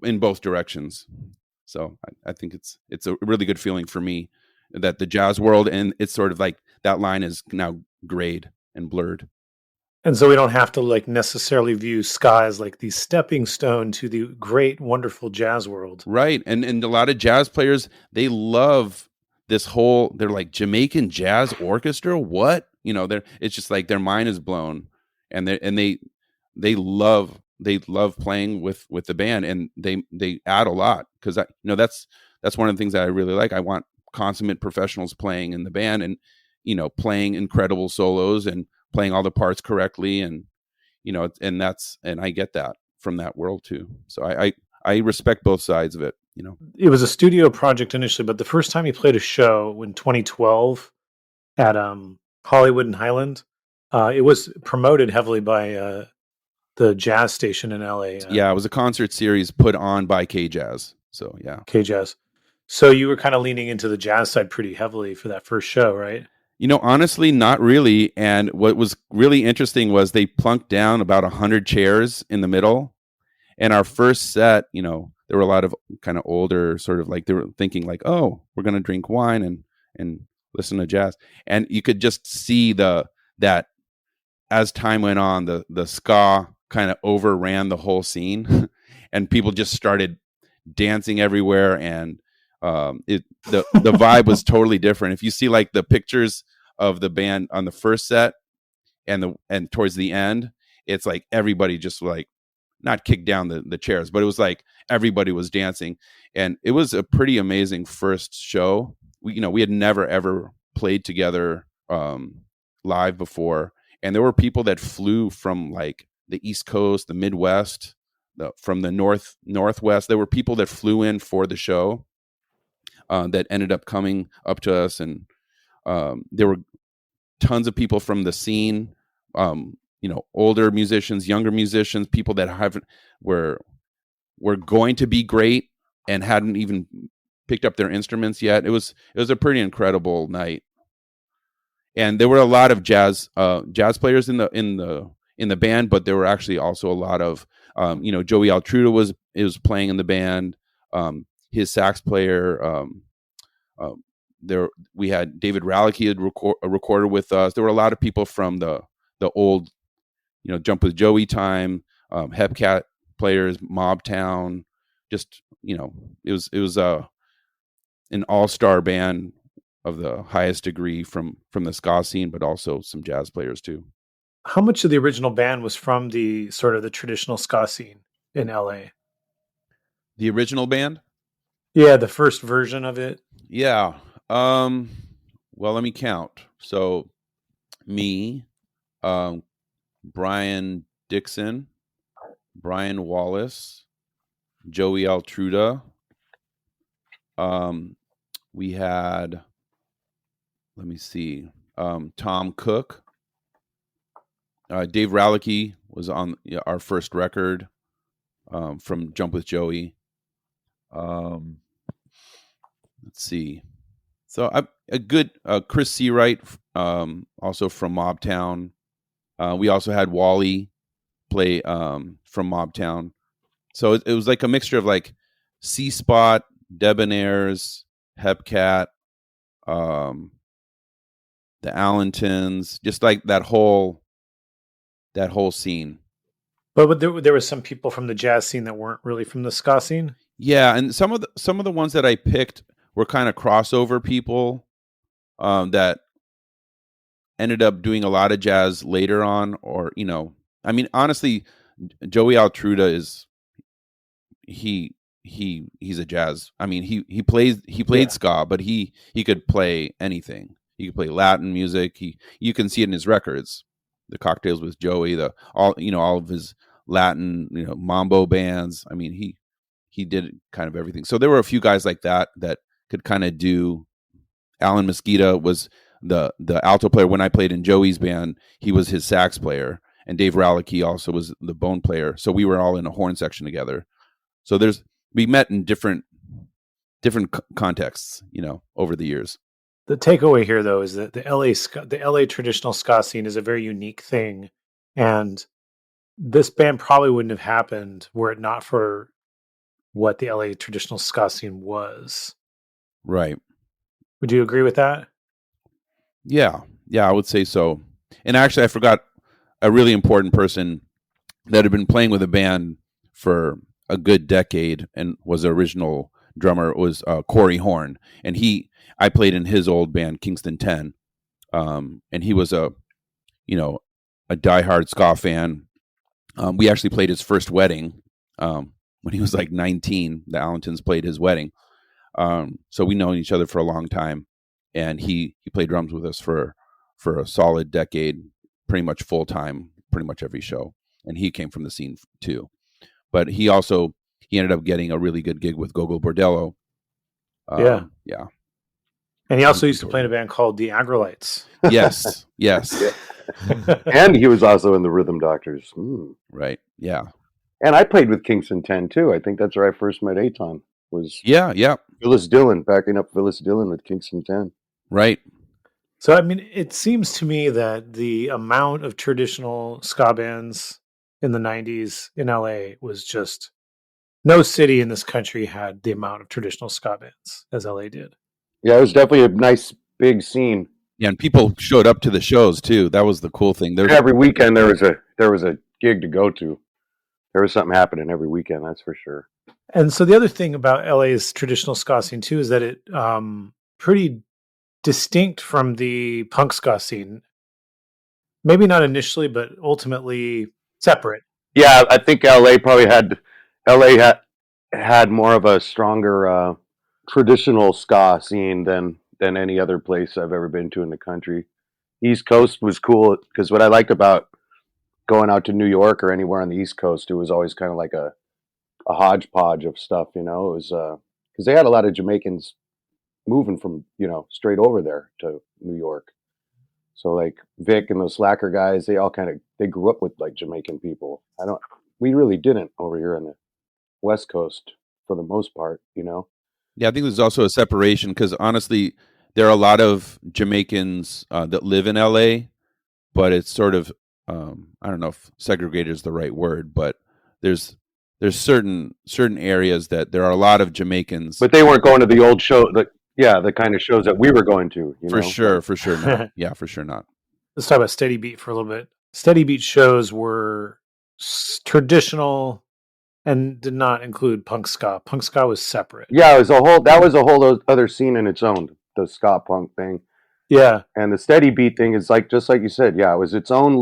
in both directions. So I think it's a really good feeling for me that the jazz world, and it's sort of like that line is now grayed and blurred. And so we don't have to like necessarily view ska as like the stepping stone to the great, wonderful jazz world. Right. And a lot of jazz players, they love this they're like, Jamaican jazz orchestra. What? It's just like their mind is blown, and they love playing with the band, and they add a lot, because that's one of the things that I really like. I want consummate professionals playing in the band, and playing incredible solos and playing all the parts correctly, and and I get that from that world too. So I respect both sides of it. It was a studio project initially, but the first time he played a show in 2012 at Hollywood and Highland, it was promoted heavily by the jazz station in LA. Yeah, it was a concert series put on by K-Jazz. So yeah, K-Jazz. So you were kind of leaning into the jazz side pretty heavily for that first show, right? Honestly, not really. And what was really interesting was they plunked down about 100 chairs in the middle. And our first set, there were a lot of kind of older, sort of like, they were thinking like, oh, we're going to drink wine and listen to jazz. And you could just see that as time went on, the ska kind of overran the whole scene, and people just started dancing everywhere. And the vibe was totally different. If you see like the pictures of the band on the first set and towards the end, it's like everybody just like not kicked down the chairs, but it was like everybody was dancing, and it was a pretty amazing first show. We had never ever played together live before, and there were people that flew from like the East Coast, the Midwest, from the Northwest. There were people that flew in for the show that ended up coming up to us, and there were tons of people from the scene, older musicians, younger musicians, people that were going to be great and hadn't even picked up their instruments yet. It was a pretty incredible night, and there were a lot of jazz players in the band, but there were actually also a lot of Joey Altruda was playing in the band. His sax player. There we had David Ralicky had recorded with us. There were a lot of people from the old, Jump with Joey time, Hepcat players, Mobtown. Just it was an all-star band of the highest degree from the ska scene, but also some jazz players too. How much of the original band was from the sort of the traditional ska scene in LA? The original band? Yeah, the first version of it. Yeah. Well, let me count. So me, Brian Dixon, Brian Wallace, Joey Altruda. We had, let me see, Tom Cook. Dave Ralicky was on our first record from Jump with Joey. Let's see. So a good Chris Seawright, also from Mobtown. We also had Wally play from Mobtown. So it was like a mixture of like C-Spot, Debonaires, Hepcat, the Allentons, just like that whole scene. But there were some people from the jazz scene that weren't really from the ska scene. Yeah, and some of the ones that I picked were kind of crossover people that ended up doing a lot of jazz later on, or I mean, honestly, Joey Altruda is he's a jazz. I mean, he played ska, but he could play anything. He could play Latin music. You can see it in his records, the Cocktails with Joey, all of his Latin mambo bands. I mean, he did kind of everything. So there were a few guys like that could kind of do. Alan Mosquita was the alto player when I played in Joey's band. He was his sax player, and Dave Ralicky also was the bone player. So we were all in a horn section together. So we met in different contexts, over the years. The takeaway here, though, is that the LA traditional ska scene is a very unique thing, and this band probably wouldn't have happened were it not for what the LA traditional ska scene was. Right. Would you agree with that? Yeah, I would say so. And actually, I forgot a really important person that had been playing with a band for a good decade and was the original drummer, was Corey Horn. And I played in his old band, Kingston 10. And he was a diehard ska fan. We actually played his first wedding when he was like 19. The Allentons played his wedding. So we known each other for a long time, and he played drums with us for a solid decade, pretty much full time, pretty much every show. And he came from the scene too, but he ended up getting a really good gig with Gogol Bordello. Yeah. And he also used to play in a band called the Agrolites. Yes. And he was also in the Rhythm Doctors. Right. Yeah. And I played with Kingston 10 too. I think that's where I first met Eitan. Was Phyllis Dillon, backing up Phyllis Dillon with Kingston 10. Right. So, I mean, it seems to me that the amount of traditional ska bands in the 90s in LA was just, no city in this country had the amount of traditional ska bands as LA did. Yeah, it was definitely a nice big scene. Yeah, and people showed up to the shows too. That was the cool thing. Every weekend there was a gig to go to. There was something happening every weekend, that's for sure. And so the other thing about LA's traditional ska scene too is that it pretty distinct from the punk ska scene. Maybe not initially, but ultimately separate. Yeah, I think LA had more of a stronger traditional ska scene than any other place I've ever been to in the country. East Coast was cool because what I liked about going out to New York or anywhere on the East Coast, it was always kind of like a hodgepodge of stuff. It was because they had a lot of Jamaicans moving from straight over there to New York. So like Vic and those Slacker guys, they grew up with like Jamaican people. We really didn't over here on the West Coast for the most part. Yeah, I think there's also a separation because honestly, there are a lot of Jamaicans that live in LA, but it's sort of I don't know if segregated is the right word, but there's certain areas that there are a lot of Jamaicans, but they weren't going to the old show. The kind of shows that we were going to. For sure not. Yeah, for sure not. Let's talk about Steady Beat for a little bit. Steady Beat shows were traditional and did not include punk ska. Punk ska was separate. Yeah, that was a whole other scene in its own, the ska punk thing. Yeah. And the Steady Beat thing is just like you said, yeah, it was its own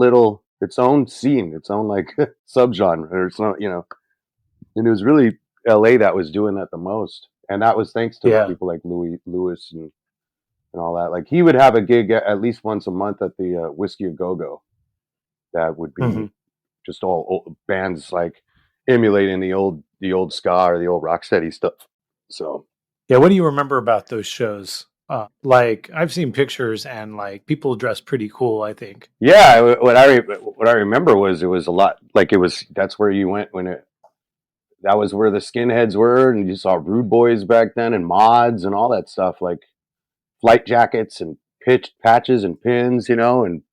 scene, its own like subgenre, or it's not, and it was really LA that was doing that the most. And that was thanks to people like Lewis and all that. Like he would have a gig at least once a month at the Whiskey A Go Go. That would be just all old bands like emulating the old ska or the old rocksteady stuff. So yeah, what do you remember about those shows? Like I've seen pictures and like people dress pretty cool, I think. Yeah, what I remember was it was a lot like that's where you went that was where the skinheads were, and you saw Rude Boys back then and mods and all that stuff, like flight jackets and patches and pins, and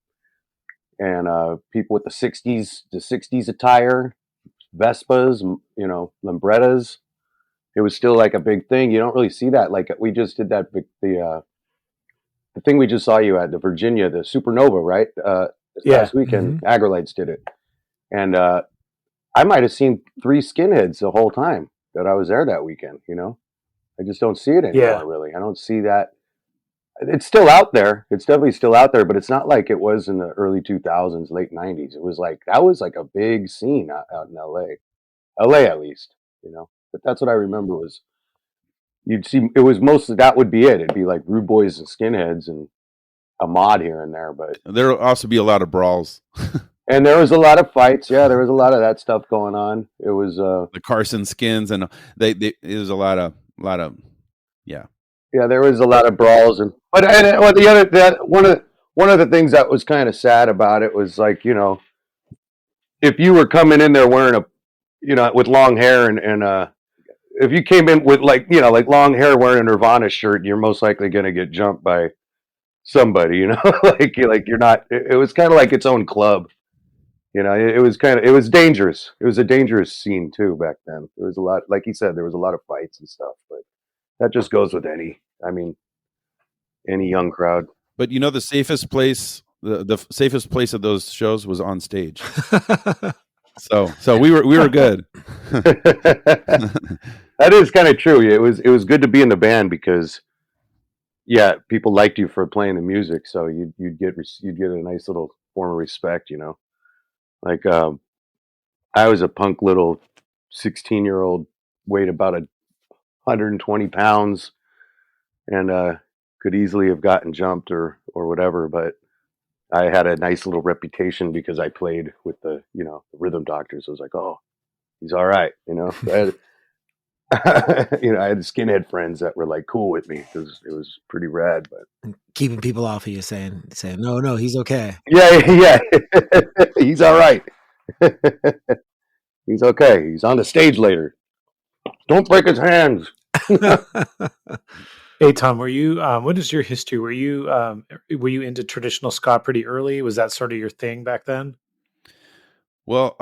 people with the 60s attire, Vespas, Lambrettas. It was still like a big thing. You don't really see that. Like we just did that the thing we just saw you at, the Virginia, the Supernova, right? Last weekend, Agrolites did it, and I might have seen 3 skinheads the whole time that I was there that weekend. I just don't see it anymore. Really, I don't see that. It's still out there. It's definitely still out there, but it's not like it was in the early 2000s, late 90s. It was like that was like a big scene out in LA at least. But that's what I remember was you'd see. It was mostly that would be it. It'd be like Rude Boys and skinheads and a mod here and there, but there'll also be a lot of brawls. And there was a lot of fights. Yeah, there was a lot of that stuff going on. It was the Carson Skins, and it was a lot of yeah. Yeah, there was a lot of brawls, one of the things that was kind of sad about it was like if you were coming in there wearing with long hair and if you came in with like long hair wearing a Nirvana shirt, you're most likely going to get jumped by somebody. like you're not. It was kind of like its own club. It was dangerous. It was a dangerous scene too back then. There was a lot, like you said, there was a lot of fights and stuff, but that just goes with any young crowd. But the safest place, the safest place of those shows was on stage. so we were good. That is kind of true. It was good to be in the band because people liked you for playing the music, so you'd get a nice little form of respect, Like I was a punk little 16-year-old, weighed about 120 pounds, and could easily have gotten jumped or whatever. But I had a nice little reputation because I played with the rhythm doctors. I was like, oh, he's all right, I had skinhead friends that were like cool with me because it was pretty rad. But keeping people off of you, saying no, he's okay. Yeah, he's all right. He's okay. He's on the stage later. Don't break his hands. Hey Tom, were you? What is your history? Were you into traditional ska pretty early? Was that sort of your thing back then? Well,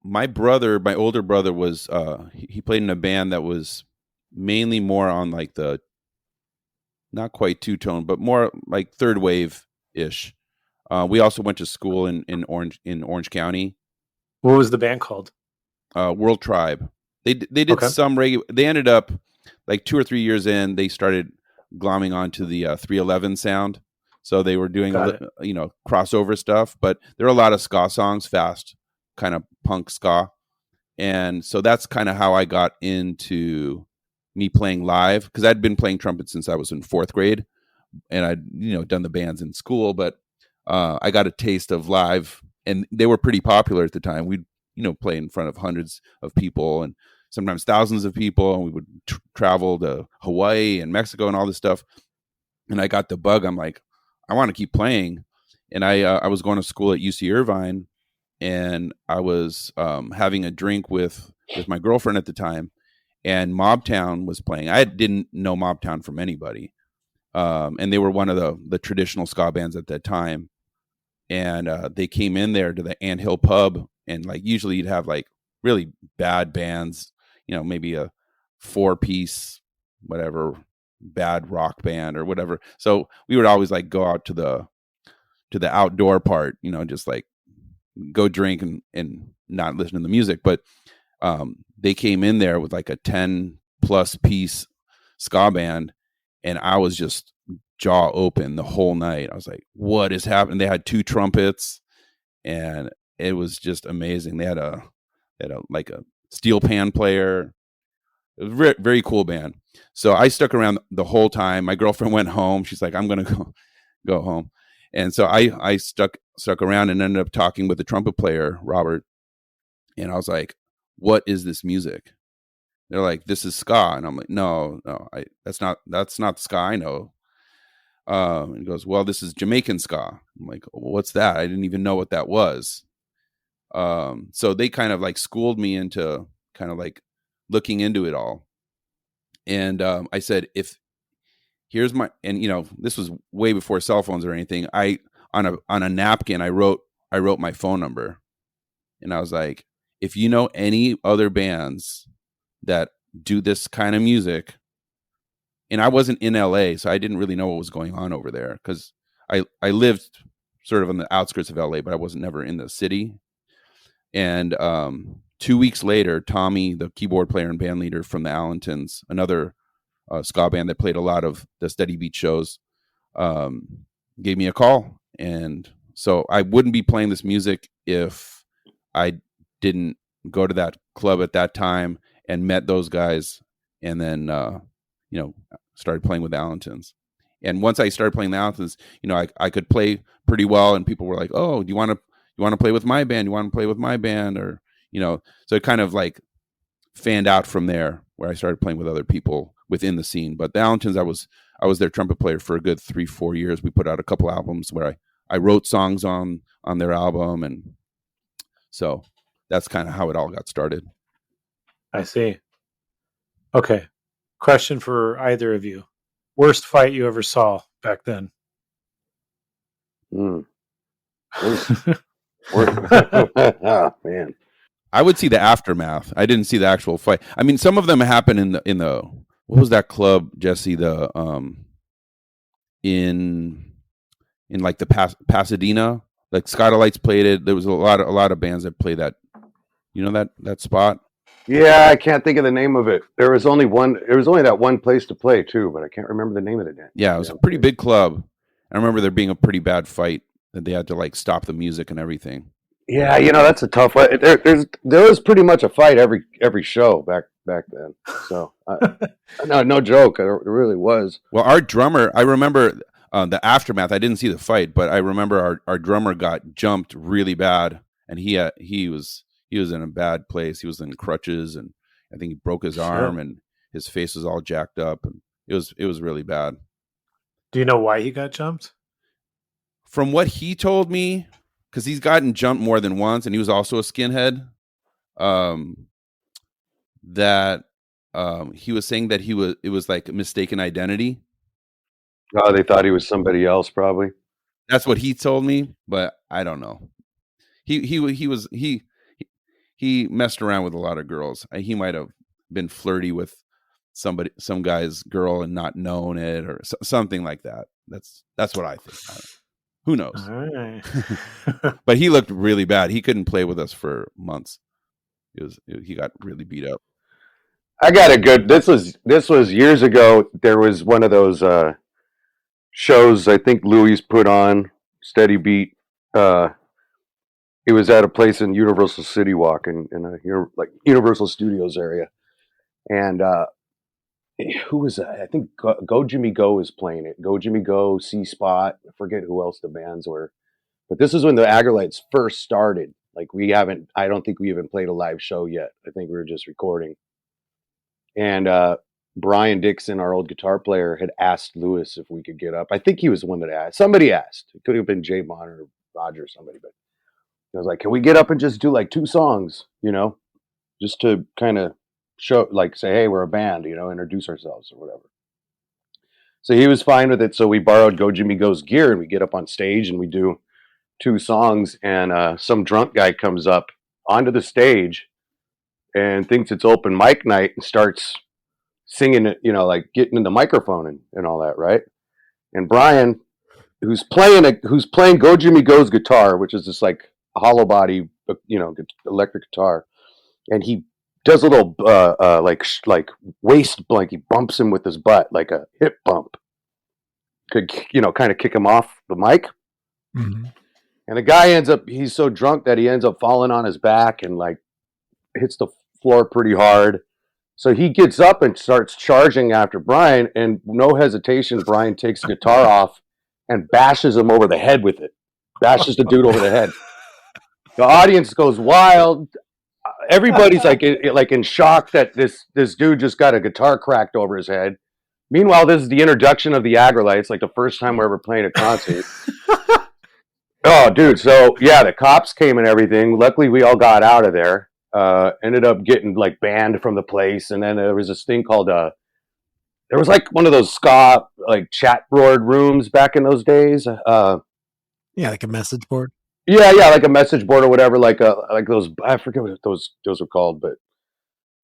my older brother was he played in a band that was mainly more on like the not quite two-tone, but more like third wave ish. We also went to school in Orange County. What was the band called? World Tribe. They did some reggae. They ended up like 2 or 3 years in. They started glomming onto the 311 sound, so they were doing crossover stuff. But there are a lot of ska songs, fast kind of punk ska. And so that's kind of how I got into me playing live, because I'd been playing trumpet since I was in 4th grade, and I'd done the bands in school, but I got a taste of live, and they were pretty popular at the time. We'd play in front of hundreds of people and sometimes thousands of people, and we would travel to Hawaii and Mexico and all this stuff. And I got the bug. I'm like, I want to keep playing. And I was going to school at UC Irvine, and I was having a drink with my girlfriend at the time, and Mobtown was playing. I didn't know Mobtown from anybody, and they were one of the traditional ska bands at that time. And they came in there to the Anthill Pub, and like usually you'd have like really bad bands, maybe a 4-piece, whatever, bad rock band or whatever. So we would always like go out to the outdoor part, just like go drink and not listen to the music. But they came in there with like a 10+ piece ska band, and I was just jaw open the whole night. I was like, what is happening? They had 2 trumpets, and it was just amazing. They had a like a steel pan player. It was a very, very cool band. So I stuck around the whole time. My girlfriend went home. She's like, I'm going to go home. And so I stuck around and ended up talking with the trumpet player, Robert. And I was like, what is this music? They're like, this is ska. And I'm like, no, that's not the ska I know. And he goes, well, this is Jamaican ska. I'm like, what's that? I didn't even know what that was. So they kind of like schooled me into kind of like looking into it all. And I said, here's my, and this was way before cell phones or anything. On a napkin, I wrote my phone number, and I was like, if you know any other bands that do this kind of music. And I wasn't in LA, so I didn't really know what was going on over there, because I lived sort of on the outskirts of LA, but I wasn't never in the city. And 2 weeks later, Tommy, the keyboard player and band leader from the Allentons, another ska band that played a lot of the Steady Beat shows, gave me a call. And so I wouldn't be playing this music if I didn't go to that club at that time and met those guys, and then started playing with the Allentons. And once I started playing the Allentons, I could play pretty well, and people were like, oh, do you want to play with my band? You want to play with my band? Or, so it kind of like fanned out from there, where I started playing with other people within the scene. But the Allentons, I was their trumpet player for a good 3-4 years. We put out a couple albums where I wrote songs on their album. And so that's kind of how it all got started. I see. Okay. Question for either of you. Worst fight you ever saw back then? Oh, man. I would see the aftermath. I didn't see the actual fight. I mean, some of them happen in the what was that club, Jesse? The in like the Pasadena, like Skatalites played it. There was a lot of bands that played that. That spot. Yeah, I can't think of the name of it. There was only that one place to play too, but I can't remember the name of it. Yeah, it was a pretty big club. I remember there being a pretty bad fight that they had to like stop the music and everything. Yeah, that's a tough one. There was pretty much a fight every show back then. So no joke, it really was. Well, our drummer, I remember the aftermath. I didn't see the fight, but I remember our drummer got jumped really bad, and he was in a bad place. He was in crutches, and I think he broke his arm, and his face was all jacked up, and it was really bad. Do you know why he got jumped? From what he told me, because he's gotten jumped more than once, and he was also a skinhead, that he was saying that it was like a mistaken identity. Oh, they thought he was somebody else, probably. That's what he told me, but I don't know. He messed around with a lot of girls. He might have been flirty with some guy's girl and not known it, or something like that. That's what I think. Who knows? All right. But he looked really bad. He couldn't play with us for months. He got really beat up. I got a good. This was years ago. There was one of those shows I think Louis put on, Steady Beat, It was at a place in Universal City Walk in a like Universal Studios area, and who was that? I think Go Jimmy Go was playing it. Go Jimmy Go, C Spot. I forget who else the bands were, but this is when the Agrolites first started. Like I don't think we even played a live show yet. I think we were just recording. And Brian Dixon, our old guitar player, had asked Lewis if we could get up. I think he was the one that asked. Somebody asked. It could have been Jay Bonner or Roger or somebody, but I was like, can we get up and just do like 2 songs, just to kind of show, like say, hey, we're a band, introduce ourselves or whatever. So he was fine with it. So we borrowed Go Jimmy Go's gear and we get up on stage and we do 2 songs, and some drunk guy comes up onto the stage and thinks it's open mic night and starts singing it, like getting in the microphone and all that, right? And Brian, who's playing Go Jimmy Go's guitar, which is this like hollow body, electric guitar, and he does a little like waist, like he bumps him with his butt, like a hip bump. Could kind of kick him off the mic. Mm-hmm. And the guy he's so drunk that he ends up falling on his back and like hits the floor pretty hard. So he gets up and starts charging after Brian, and no hesitation, Brian takes the guitar off and bashes him over the head with it. Bashes the dude over the head. The audience goes wild. Everybody's like in shock that this dude just got a guitar cracked over his head. Meanwhile, this is the introduction of the Agrolites, like the first time we're ever playing a concert. Oh, dude. So yeah, the cops came and everything. Luckily, we all got out of there. Ended up getting like banned from the place, and then there was this thing called there was like one of those ska like chat board rooms back in those days. Yeah, like a message board. Yeah, like a message board or whatever. Like those, I forget what those were called, but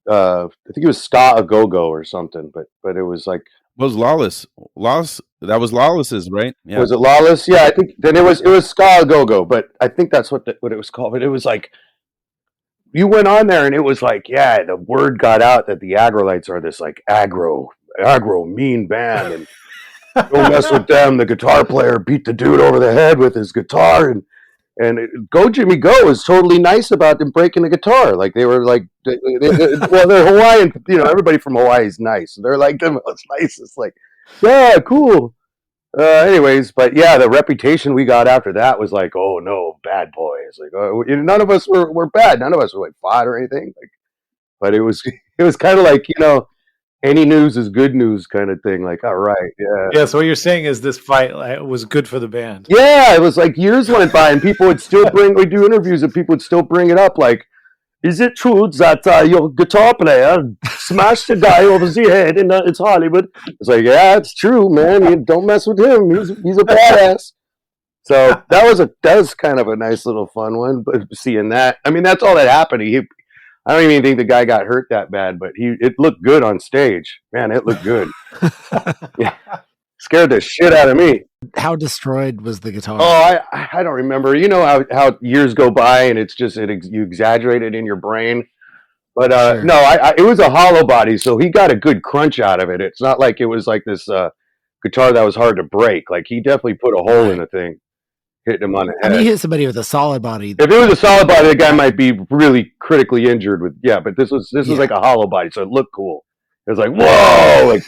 I think it was Ska A Go Go or something. But it was like Lawless. That was Lawless's, right? Yeah. Was it Lawless? Yeah, I think then it was Ska A Go Go, but I think that's what it was called. But it was like, you went on there and it was like, yeah, the word got out that the Agrolites are this like aggro mean band, and don't mess with them. The guitar player beat the dude over the head with his guitar, and Go Jimmy Go is totally nice about them breaking the guitar. Like they were like, well, they're Hawaiian, everybody from Hawaii is nice. They're like the most nicest, like, yeah, cool. Anyways, but yeah, the reputation we got after that was like, oh no, bad boys. Like, none of us were bad. None of us were like fought or anything. Like, but it was kind of like, any news is good news kind of thing. Like, all right, yeah. Yeah. So what you're saying is this fight was good for the band. Yeah, it was like years went by and people would still we do interviews and people would still bring it up. Like, is it true that your guitar player smashed a guy over the head and it's Hollywood? It's like, yeah, it's true, man. You don't mess with him. He's a badass. So that was kind of a nice little fun one. But seeing that, I mean, that's all that happened. I don't even think the guy got hurt that bad, but it looked good on stage. Man, it looked good. Yeah. Scared the shit out of me. How destroyed was the guitar? Oh, I don't remember. You know how years go by and it's just you exaggerate it in your brain. But sure. No, it was a hollow body, so he got a good crunch out of it. It's not like it was like this guitar that was hard to break. Like he definitely put a hole in the thing, hitting him on the head. I mean, he hit somebody with a solid body. If it was a solid body, the guy might be really critically injured but this was like a hollow body, so it looked cool. It was like, whoa! Like,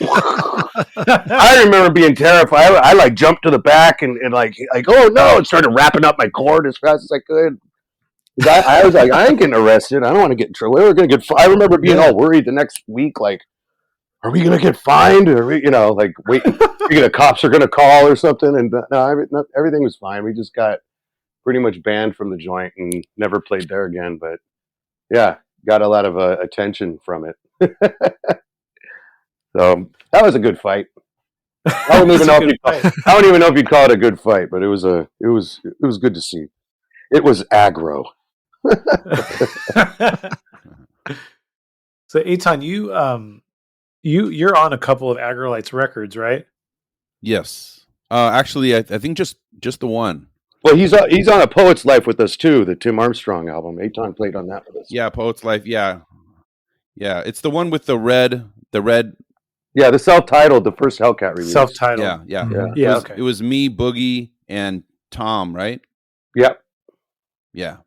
I remember being terrified. I like jumped to the back and like, oh no! And started wrapping up my cord as fast as I could. I was like, I ain't getting arrested. I don't want to get in trouble. We were gonna get. I remember being all worried the next week. Like, are we gonna get fined? Or like, wait, the cops are gonna call or something? And no, everything was fine. We just got pretty much banned from the joint and never played there again. But yeah, got a lot of attention from it. So that was a good fight. I don't even know if you'd call it a good fight, but it was good to see. It was aggro. So Eitan, you're on a couple of Agrolites records, right? Yes. Actually, I think just the one. Well, he's on A Poet's Life with us too, the Tim Armstrong album. Eitan played on that with us. Yeah, Poet's Life. Yeah. It's the one with the red. Yeah, the self-titled, the first Hellcat release. Self-titled. Yeah. Mm-hmm. It was me, Boogie, and Tom, right? Yep. Yeah.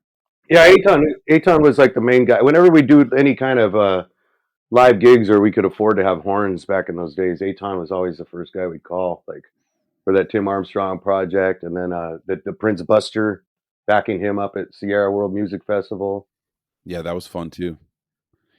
Yeah, Eitan was like the main guy. Whenever we do any kind of live gigs or we could afford to have horns back in those days, Eitan was always the first guy we'd call, like for that Tim Armstrong project, and then the Prince Buster backing him up at Sierra World Music Festival. Yeah, that was fun too.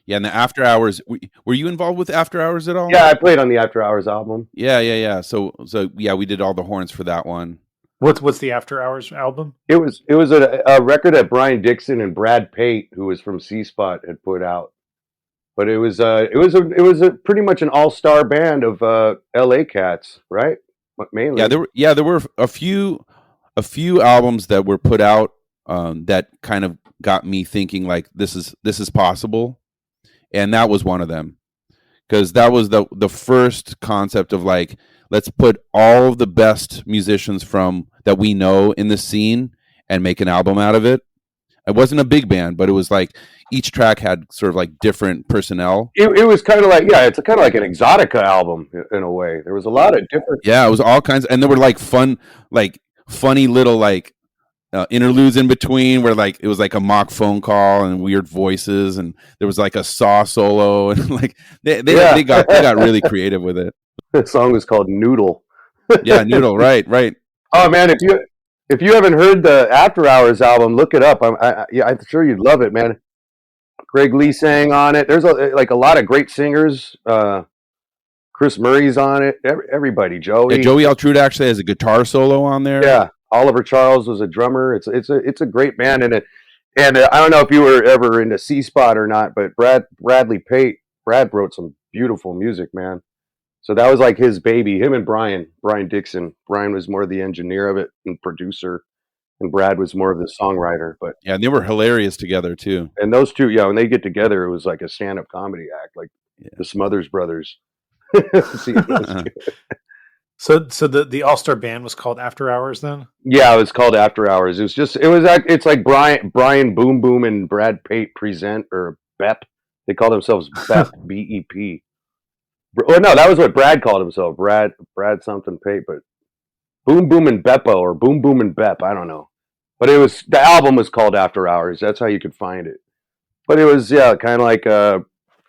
Yeah, and the After Hours. Were you involved with After Hours at all? Yeah, I played on the After Hours album. Yeah. So yeah, we did all the horns for that one. What's the After Hours album? It was a record that Brian Dixon and Brad Pate, who was from C Spot, had put out. But it was a pretty much an all-star band of LA cats, right? Mainly. There were a few albums that were put out that kind of got me thinking like this is possible, and that was one of them, because that was the first concept of like, let's put all of the best musicians from that we know in the scene and make an album out of it. It wasn't a big band, but it was like each track had sort of like different personnel. It was kind of like, it's kind of like an Exotica album in a way. There was a lot of different. Yeah, it was all kinds, and there were like funny little like interludes in between where like it was like a mock phone call and weird voices, and there was like a saw solo, and like they got really creative with it. The song was called Noodle. Yeah, Noodle, right. Oh man, if you haven't heard the After Hours album, look it up. I'm sure you'd love it, man. Greg Lee sang on it. There's a lot of great singers. Chris Murray's on it. Everybody, Joey. Yeah, Joey Altruda actually has a guitar solo on there. Yeah, Oliver Charles was a drummer. It's a great band, and I don't know if you were ever into C Spot or not, but Brad wrote some beautiful music, man. So that was like his baby. Him and Brian Dixon. Brian was more the engineer of it and producer, and Brad was more of the songwriter. But yeah, and they were hilarious together too. And those two, when they get together, it was like a stand-up comedy act, like the Smothers Brothers. So the all-star band was called After Hours then? Yeah, it was called After Hours. It's like Brian Boom Boom and Brad Pate present, or BEP. They call themselves BEP, BEP. Oh no, that was what Brad called himself. Brad something Pate, but Boom Boom and Beppo, or Boom Boom and Bep, I don't know. But the album was called After Hours. That's how you could find it. But it was kind of like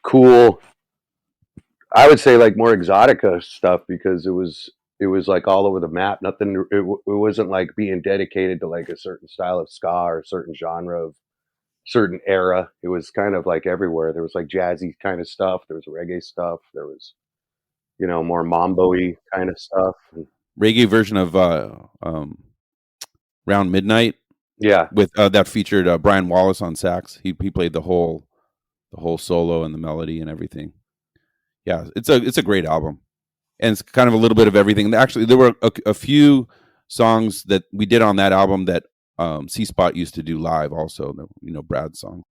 cool. I would say like more Exotica stuff, because it was like all over the map. Nothing. It wasn't like being dedicated to like a certain style of ska or a certain genre of certain era. It was kind of like everywhere. There was like jazzy kind of stuff. There was reggae stuff. There was, more mambo-y kind of stuff. Reggae version of Round Midnight. Yeah, with that featured Brian Wallace on sax. He played the whole solo and the melody and everything. Yeah, it's a great album, and it's kind of a little bit of everything. Actually, there were a few songs that we did on that album that C Spot used to do live, also. Brad's song.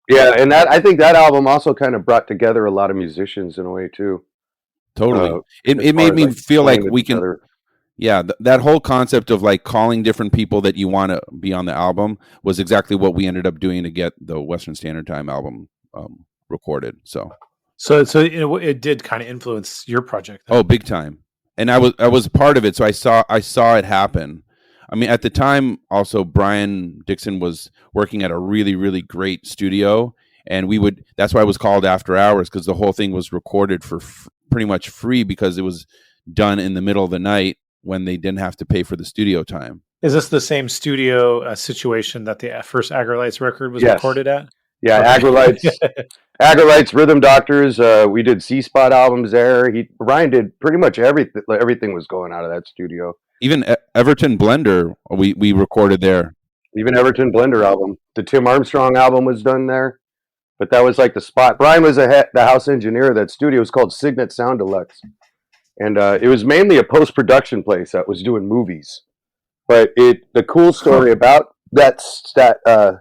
Yeah, and I think that album also kind of brought together a lot of musicians in a way too. Totally, it made me feel like we can. Yeah, that whole concept of like calling different people that you want to be on the album was exactly what we ended up doing to get the Western Standard Time album recorded. So it did kind of influence your project then. Oh, big time. And I was part of it, so I saw it happen. I mean, at the time, also Brian Dixon was working at a really, really great studio, and that's why it was called After Hours, because the whole thing was recorded for pretty much free, because it was done in the middle of the night when they didn't have to pay for the studio time. Is this the same studio situation that the first Agrolites record was recorded at? Yeah, okay. Agrolites, Rhythm Doctors. We did C Spot albums there. Ryan did pretty much everything. Everything was going out of that studio. Even Everton Blender, we recorded there. Even Everton Blender album. The Tim Armstrong album was done there. But that was like the spot. Brian was the house engineer of that studio. It was called Signet Sound Deluxe. And it was mainly a post-production place that was doing movies. But the cool story about that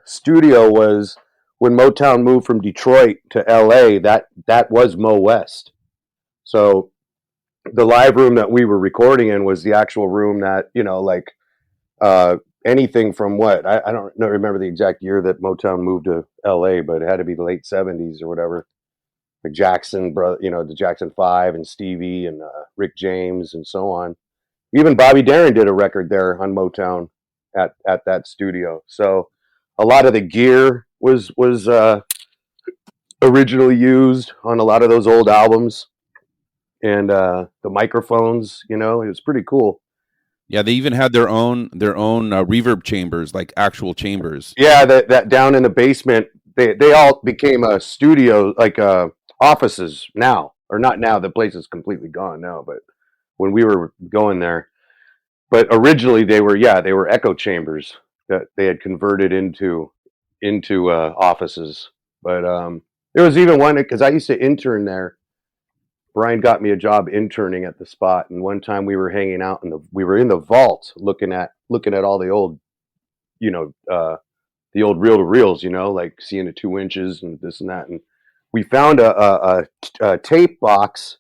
studio was when Motown moved from Detroit to LA, that was Mo West. So the live room that we were recording in was the actual room that, anything from what? I don't remember the exact year that Motown moved to LA, but it had to be the late 70s or whatever. Like Jackson, the Jackson 5 and Stevie and Rick James and so on. Even Bobby Darin did a record there on Motown at that studio. So A lot of the gear was originally used on a lot of those old albums, and the microphones. You know, it was pretty cool. Yeah, they even had their own reverb chambers, like actual chambers. Yeah, that down in the basement, they all became a studio, like offices now, or not now. The place is completely gone now, but when we were going there, but originally they were echo chambers that they had converted into offices. But there was even one because I used to intern there. Brian got me a job interning at the spot, and one time we were hanging out we were in the vault looking at all the old, you know, the old reel to reels, you know, like seeing the 2 inches and this and that, and we found a tape box,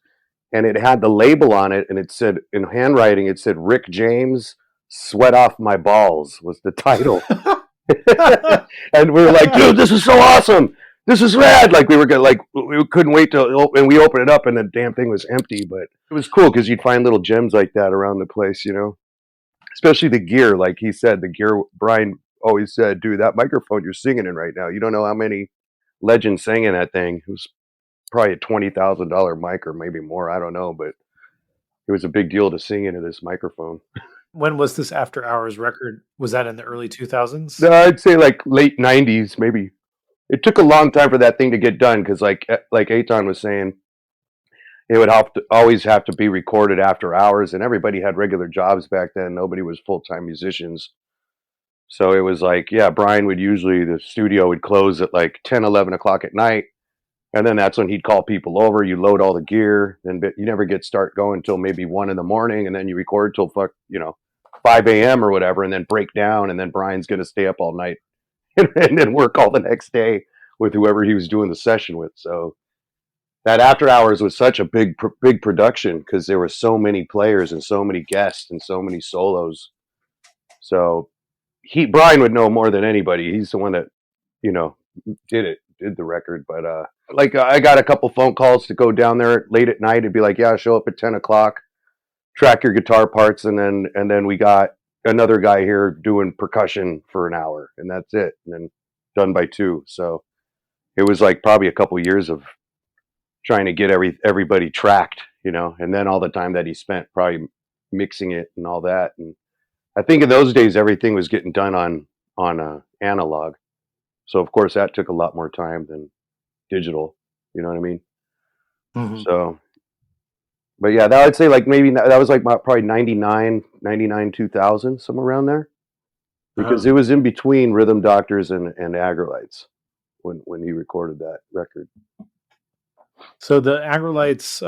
and it had the label on it, and it said in handwriting, it said Rick James, "Sweat Off My Balls" was the title. And we were like, dude, this is so awesome. This is rad. Like we couldn't wait and we opened it up, and the damn thing was empty, but it was cool because you'd find little gems like that around the place, you know, especially the gear. Like he said, the gear, Brian always said, dude, that microphone you're singing in right now, you don't know how many legends sang in that thing. It was probably a $20,000 mic or maybe more. I don't know, but it was a big deal to sing into this microphone. When was this After Hours record? Was that in the early 2000s? I'd say like late 90s, maybe. It took a long time for that thing to get done because, like Eitan was saying, it would always have to be recorded after hours, and everybody had regular jobs back then. Nobody was full-time musicians. So it was like, yeah, Brian would usually, the studio would close at like 10, 11 o'clock at night. And then that's when he'd call people over. You load all the gear, and you never get start going until maybe 1 in the morning, and then you record till 5 a.m. or whatever, and then break down, and then Brian's going to stay up all night and then work all the next day with whoever he was doing the session with. So that After Hours was such a big production because there were so many players and so many guests and so many solos. So Brian would know more than anybody. He's the one that did the record. But I got a couple phone calls to go down there late at night and be like, yeah, show up at 10 o'clock, track your guitar parts, and then we got another guy here doing percussion for an hour, and that's it, and then done by 2. So it was like probably a couple years of trying to get everybody tracked, and then all the time that he spent probably mixing it and all that. And I think in those days everything was getting done on analog, so of course that took a lot more time than digital. You know what I mean? Mm-hmm. So, but yeah, that I'd say like maybe that was like probably 99, 2000, somewhere around there, because it was in between Rhythm Doctors and Agrolites when he recorded that record. So the Agrolites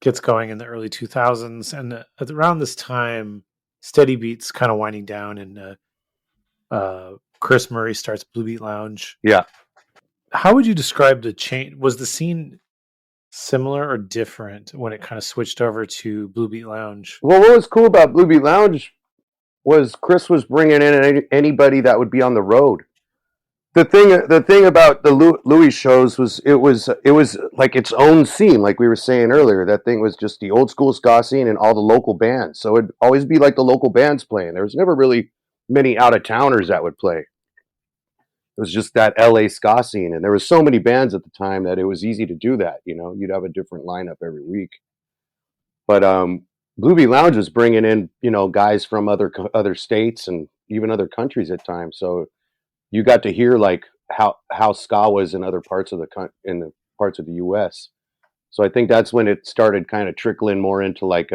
gets going in the early 2000s, and around this time, Steady Beat's kind of winding down, and Chris Murray starts Blue Beat Lounge. Yeah. How would you describe the change? Was the scene similar or different when it kind of switched over to Blue Beat Lounge? Well, what was cool about Blue Beat Lounge was Chris was bringing in anybody that would be on the road. The thing about the Louis shows was it was like its own scene, like we were saying earlier. That thing was just the old school ska scene and all the local bands. So it'd always be like the local bands playing. There was never really many out of towners that would play. It was just that LA ska scene, and there was so many bands at the time that it was easy to do that. You'd have a different lineup every week. But Blue Beat Lounge was bringing in guys from other states and even other countries at times. So you got to hear like how ska was in other parts of the parts of the U.S. So I think that's when it started kind of trickling more into like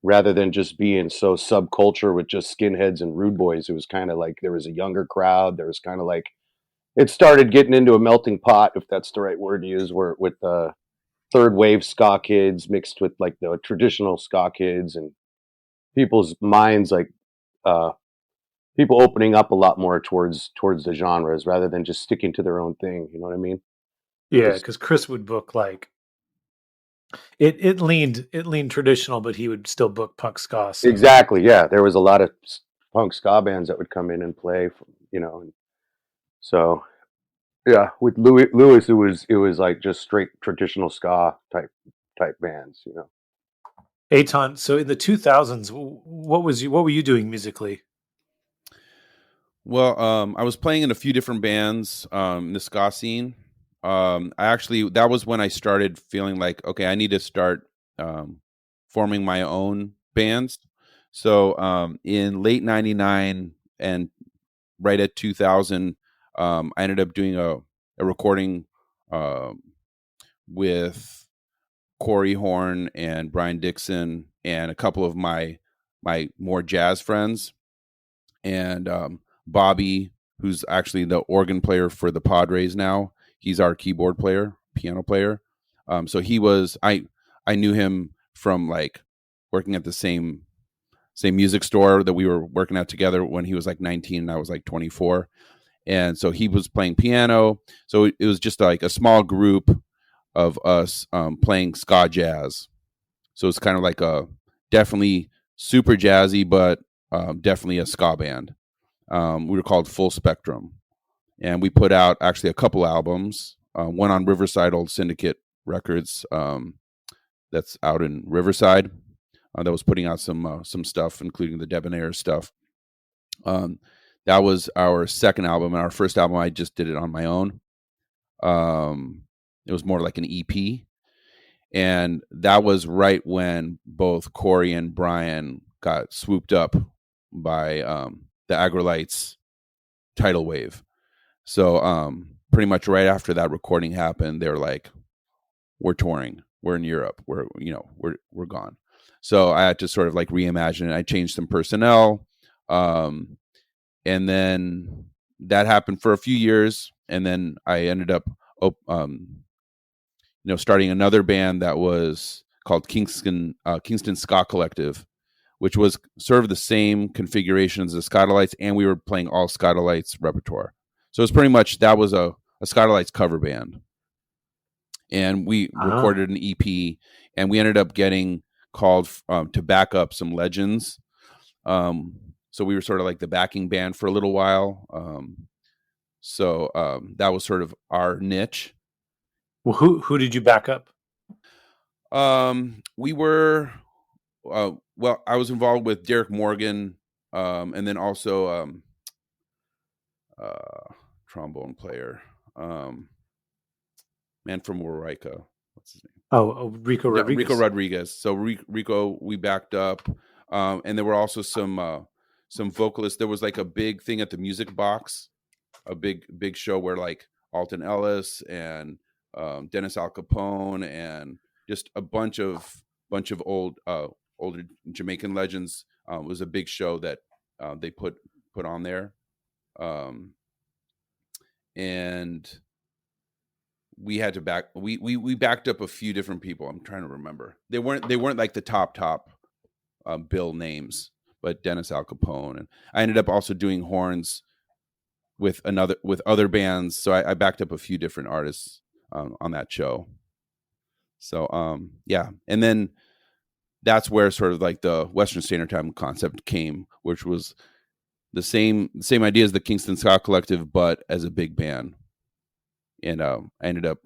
rather than just being so subculture with just skinheads and rude boys. It was kind of like there was a younger crowd. There was kind of like it started getting into a melting pot, if that's the right word to use, where with third wave ska kids mixed with like the traditional ska kids, and people's minds like people opening up a lot more towards the genres rather than just sticking to their own thing. You know what I mean? Yeah, because Chris would book like it leaned traditional, but he would still book punk ska. So. Exactly. Yeah, there was a lot of punk ska bands that would come in and play. So yeah, with Louis, it was like just straight traditional ska type bands. Eitan, so in the 2000s, what were you doing musically? Well, I was playing in a few different bands in the ska scene. That was when I started feeling like, okay, I need to start forming my own bands. So in late '99 and right at 2000, I ended up doing a recording with Corey Horn and Brian Dixon and a couple of my more jazz friends, and Bobby, who's actually the organ player for the Padres now. He's our keyboard player, piano player. So he was I knew him from like working at the same music store that we were working at together when he was like 19 and I was like 24. And so he was playing piano. So it was just like a small group of us playing ska jazz. So it's kind of like a definitely super jazzy, but definitely a ska band. We were called Full Spectrum, and we put out actually a couple albums. One on Riverside Old Syndicate Records, that's out in Riverside. That was putting out some stuff, including the Debonair stuff. That was our second album, and our first album I just did it on my own. It was more like an EP, and that was right when both Corey and Brian got swooped up by the Agrolites tidal wave. So pretty much right after that recording happened, they were like, "We're touring. We're in Europe. We're gone." So I had to sort of like reimagine it. I changed some personnel, and then that happened for a few years, and then I ended up, starting another band that was called Kingston Ska Collective, which was sort of the same configuration as the Skatalites, and we were playing all Skatalites repertoire. So it's pretty much, that was a Skatalites cover band. And we recorded an EP, and we ended up getting called to back up some legends. So we were sort of like the backing band for a little while. So that was sort of our niche. Well, who did you back up? We were, I was involved with Derek Morgan, and then also trombone player, man from Warika. What's his name? Oh, Rico Rodriguez. Rico Rodriguez. So Rico, we backed up, and there were also some vocalists. There was like a big thing at the Music Box, a big show where like Alton Ellis and Dennis Al Capone and just a bunch of older Jamaican legends. Was a big show that they put on there, and we had to we backed up a few different people. I'm trying to remember. They weren't like the top bill names, but Dennis Al Capone, and I ended up also doing horns with other bands. So I backed up a few different artists on that show. So yeah, and then that's where sort of like the Western Standard Time concept came, which was the same idea as the Kingston Ska Collective, but as a big band. And I ended up,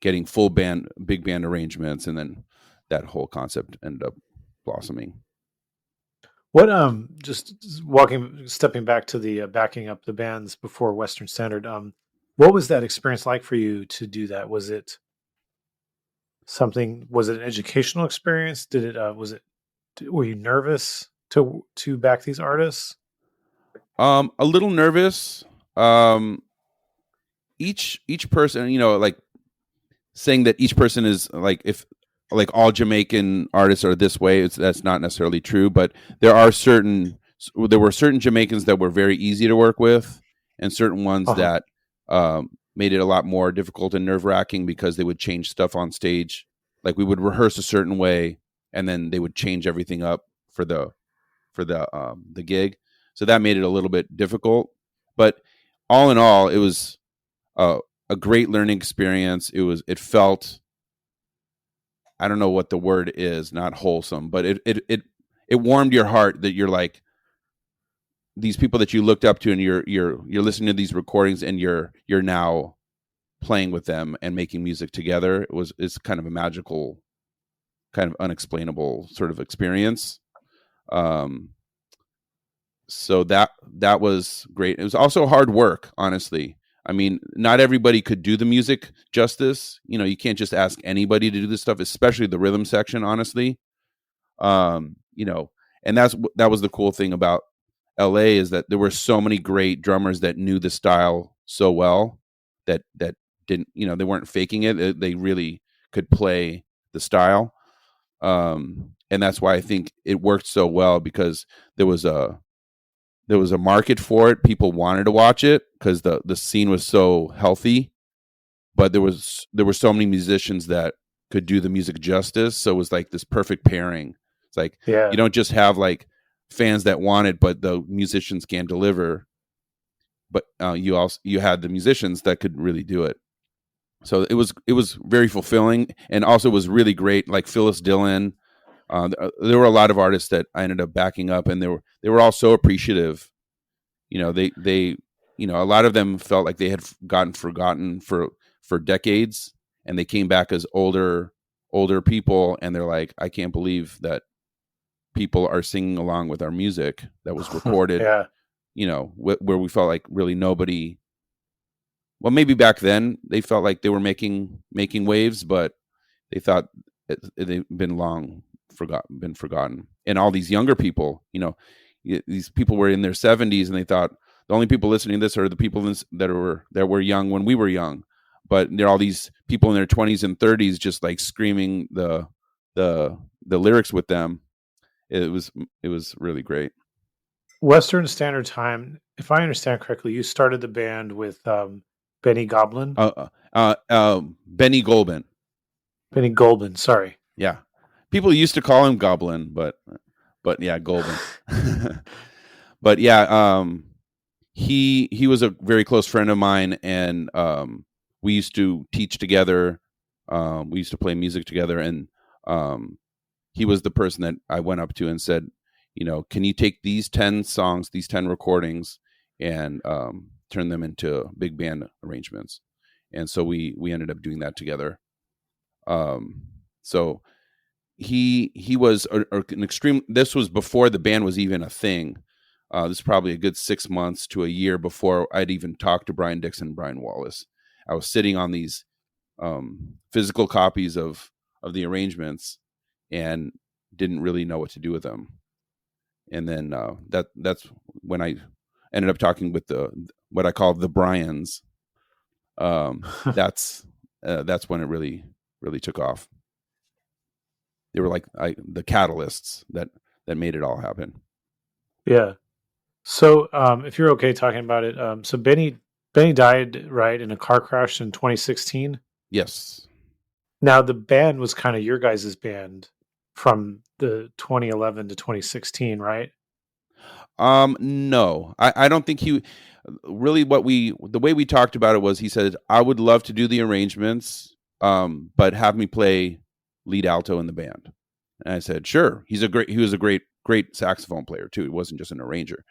getting big band arrangements, and then that whole concept ended up blossoming. What just stepping back to the backing up the bands before Western Standard, what was that experience like for you to do that? Was it an educational experience? Were you nervous to back these artists? A little nervous. Each person, like saying that each person is like, if like all Jamaican artists are this way, that's not necessarily true, but there were certain Jamaicans that were very easy to work with, and certain ones that made it a lot more difficult and nerve-wracking because they would change stuff on stage. Like we would rehearse a certain way, and then they would change everything up for the gig. So that made it a little bit difficult. But all in all, it was a great learning experience. It felt, I don't know what the word is, not wholesome, but it warmed your heart that you're like, these people that you looked up to, and you're listening to these recordings, and you're now playing with them and making music together. It's kind of a magical, kind of unexplainable sort of experience. so that was great. It was also hard work, honestly. I mean, not everybody could do the music justice. You can't just ask anybody to do this stuff, especially the rhythm section, honestly. And that was the cool thing about LA, is that there were so many great drummers that knew the style so well that didn't, they weren't faking it. They really could play the style. And that's why I think it worked so well, because there was a market for it. People wanted to watch it because the scene was so healthy, but there were so many musicians that could do the music justice. So it was like this perfect pairing. It's like, you don't just have like fans that want it, but the musicians can't deliver. But you had the musicians that could really do it. So it was very fulfilling, and also it was really great. Like Phyllis Dillon, there were a lot of artists that I ended up backing up, and they were all so appreciative. They a lot of them felt like they had gotten forgotten for decades, and they came back as older people, and they're like, I can't believe that people are singing along with our music that was recorded. Where we felt like really nobody. Well, maybe back then they felt like they were making waves, but they thought they've been long forgotten. And all these younger people, these people were in their 70s, and they thought the only people listening to this are the people that were young when we were young. But there are all these people in their 20s and 30s just like screaming the lyrics with them. It was really great. Western Standard Time, if I understand correctly, you started the band with Benny Goblin? Benny Goldman. Benny Goldman, sorry. Yeah. People used to call him Goblin, but yeah, Goldman. But yeah, he was a very close friend of mine, and we used to teach together. We used to play music together, and he was the person that I went up to and said, can you take these 10 songs, these 10 recordings, and turn them into big band arrangements? And so we ended up doing that together. So he was an extreme. This was before the band was even a thing. This is probably a good 6 months to a year before I'd even talked to Brian Dixon and Brian Wallace. I was sitting on these physical copies of the arrangements and didn't really know what to do with them. And then that's when I ended up talking with what I call the Bryans. That's when it really took off. They were like the catalysts that made it all happen. Yeah. So if you're okay talking about it, so Benny died, right, in a car crash in 2016? Yes. Now the band was kind of your guys' band from the 2011 to 2016, right? No, I don't think he really. The way we talked about it was, he said, I would love to do the arrangements, but have me play lead alto in the band. And I said, sure. He was a great saxophone player too. He wasn't just an arranger.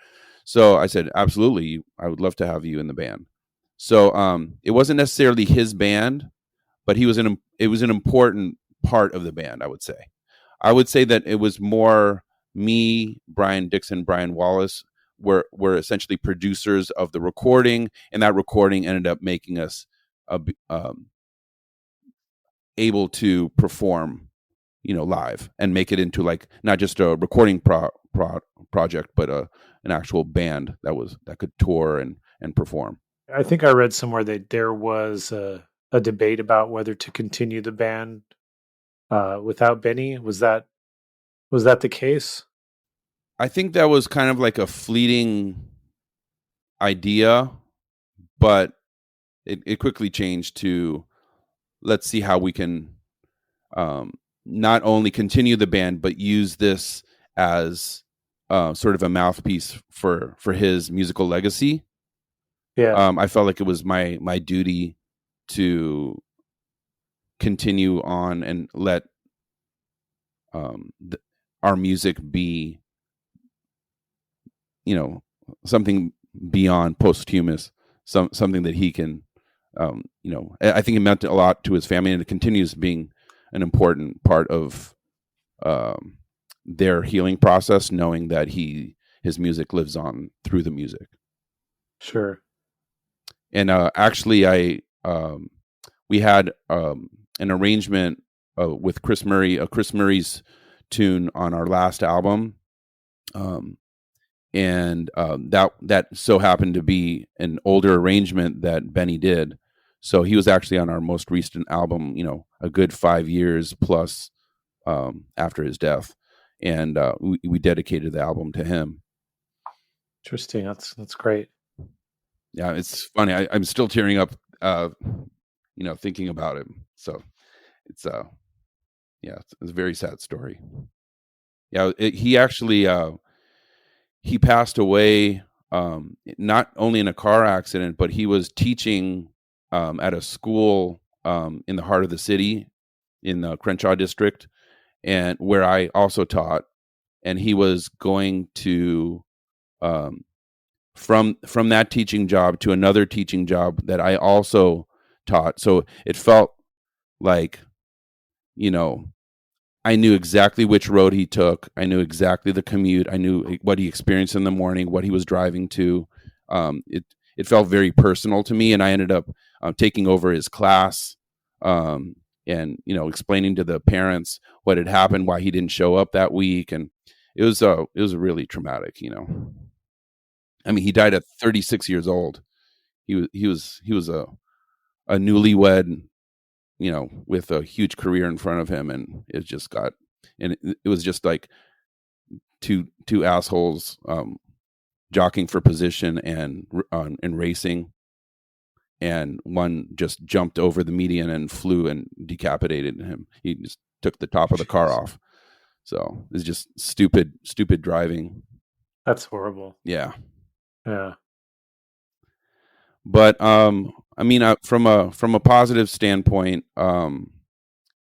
So I said, absolutely, I would love to have you in the band. So it wasn't necessarily his band, but it was an important part of the band. I would say that it was more me, Brian Dixon, Brian Wallace were essentially producers of the recording, and that recording ended up making us able to perform, live, and make it into like not just a recording project, but an actual band that could tour and perform. I think I read somewhere that there was a debate about whether to continue the band without Benny. Was that the case? I think that was kind of like a fleeting idea, but it quickly changed to, let's see how we can not only continue the band, but use this as sort of a mouthpiece for his musical legacy. Yeah. I felt like it was my duty to continue on and let our music be, something beyond posthumous, something that he can, I think it meant a lot to his family, and it continues being an important part of their healing process, knowing that he his music lives on through the music. Sure. And actually, we had an arrangement with Chris Murray, Chris Murray's tune on our last album, and that so happened to be an older arrangement that Benny did. So he was actually on our most recent album, a good 5 years plus after his death, and we dedicated the album to him. Interesting. That's great. Yeah, it's funny. I'm still tearing up, thinking about it. So it's a very sad story. Yeah, he actually he passed away not only in a car accident, but he was teaching at a school in the heart of the city in the Crenshaw district, and where I also taught. And he was going to from that teaching job to another teaching job that I also taught. So it felt like, I knew exactly which road he took. I knew exactly the commute. I knew what he experienced in the morning, what he was driving to. It felt very personal to me, and I ended up taking over his class and explaining to the parents what had happened, why he didn't show up that week, and it was really traumatic. I mean, he died at 36 years old. He was a newlywed, with a huge career in front of him, and it was just like two assholes jockeying for position and racing, and one just jumped over the median and flew and decapitated him. He just took the top of the car off. So it's just stupid driving. That's horrible. Yeah. Yeah. But I mean, from a positive standpoint,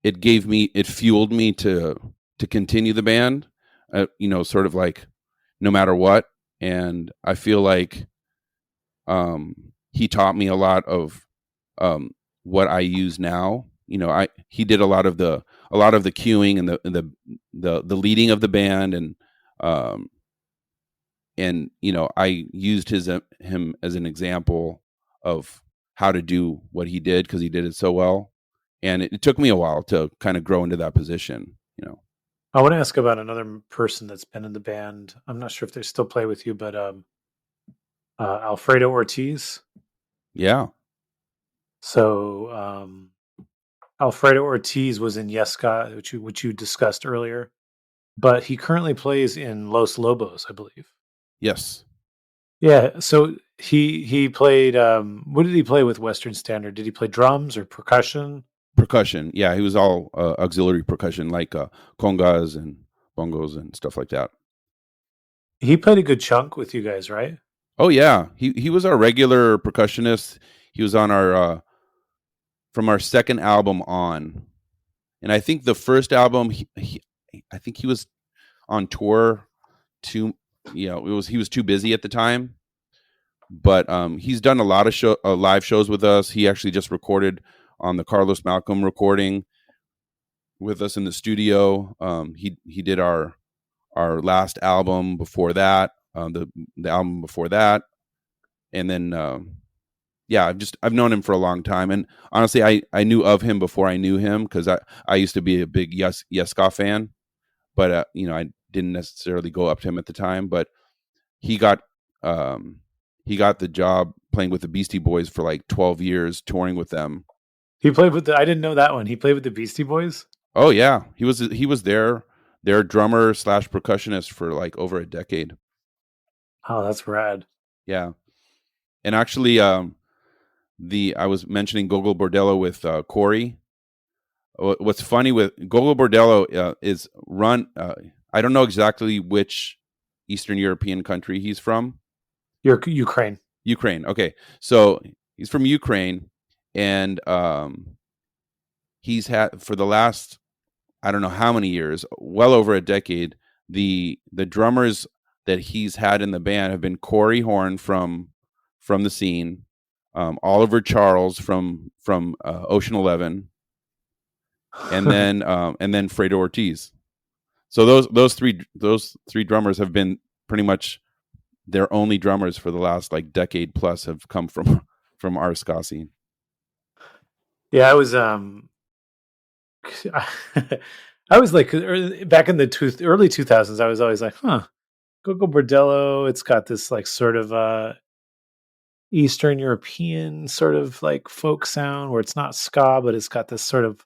it fueled me to continue the band, sort of like no matter what. And I feel like he taught me a lot of what I use now. He did a lot of the cueing and the leading of the band, and I used him as an example of how to do what he did, because he did it so well. And it took me a while to kind of grow into that position. I want to ask about another person that's been in the band. I'm not sure if they still play with you, but Alfredo Ortiz. Yeah. So Alfredo Ortiz was in Yesca, which you discussed earlier, but he currently plays in Los Lobos, I believe. Yes. Yeah. So he played. What did he play with Western Standard? Did he play drums or percussion? Percussion. Yeah, he was all auxiliary percussion, like congas and bongos and stuff like that. He played a good chunk with you guys, right? Oh yeah, he was our regular percussionist. He was on our from our second album on, and I think the first album, I think he was on tour too. He was too busy at the time, but he's done a lot of live shows with us. He actually just recorded on the Carlos Malcolm recording with us in the studio. He did our last album before that, the album before that, and then I've known him for a long time, and honestly, I knew of him before I knew him, because I used to be a big Yeska fan, but I didn't necessarily go up to him at the time. But he got the job playing with the Beastie Boys for like 12 years, touring with them. He played with I didn't know that one. He played with the Beastie Boys? Oh yeah. He was their drummer / percussionist for like over a decade. Oh, that's rad. Yeah. And actually I was mentioning Gogol Bordello with Corey. What's funny with Gogol Bordello is run I don't know exactly which Eastern European country he's from. Ukraine. Ukraine. Okay. So he's from Ukraine, and he's had for the last, I don't know how many years, well over a decade, the drummers that he's had in the band have been Corey Horn from the scene, Oliver Charles from Ocean 11, and then Fredo Ortiz. So those three drummers have been pretty much their only drummers for the last like decade plus have come from our ska scene. Yeah, I was I was like back in the early 2000s. I was always like, Gogo Bordello. It's got this like sort of Eastern European sort of like folk sound where it's not ska, but it's got this sort of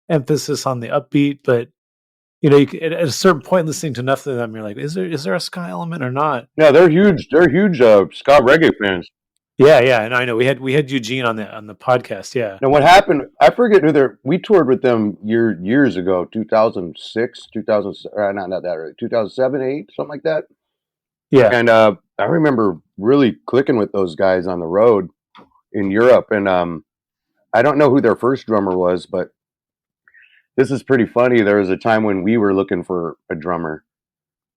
emphasis on the upbeat. But at a certain point, listening to enough of them, you're like, is there a ska element or not? Yeah, they're huge. They're huge ska reggae fans. Yeah, and I know we had Eugene on the podcast. Yeah. Now, what happened? I forget who we toured with them years ago, 2006, 2000, not that early, 2007, 8, something like that. Yeah. And I remember really clicking with those guys on the road in Europe. And I don't know who their first drummer was, but this is pretty funny. There was a time when we were looking for a drummer,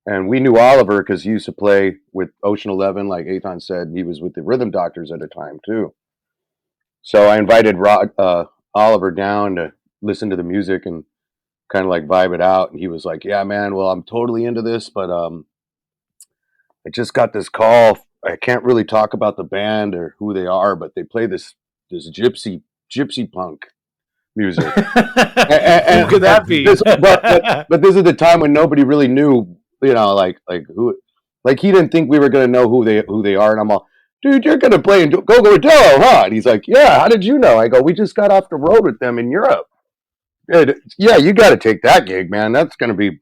and we knew Oliver because he used to play with Ocean 11, like Eitan said. He was with the Rhythm Doctors at the time too. So I invited Oliver down to listen to the music and kind of like vibe it out. And he was like, "Yeah, man. Well, I'm totally into this, but I just got this call. I can't really talk about the band or who they are, but they play this gypsy punk music." Who could that be? But this is the time when nobody really knew, like who, like he didn't think we were going to know who they are. And I'm all, "Dude, you're going to play in Gogo Bordello, huh?" And he's like, "Yeah, how did you know?" I go, "We just got off the road with them in Europe." Yeah, you got to take that gig, man. That's gonna be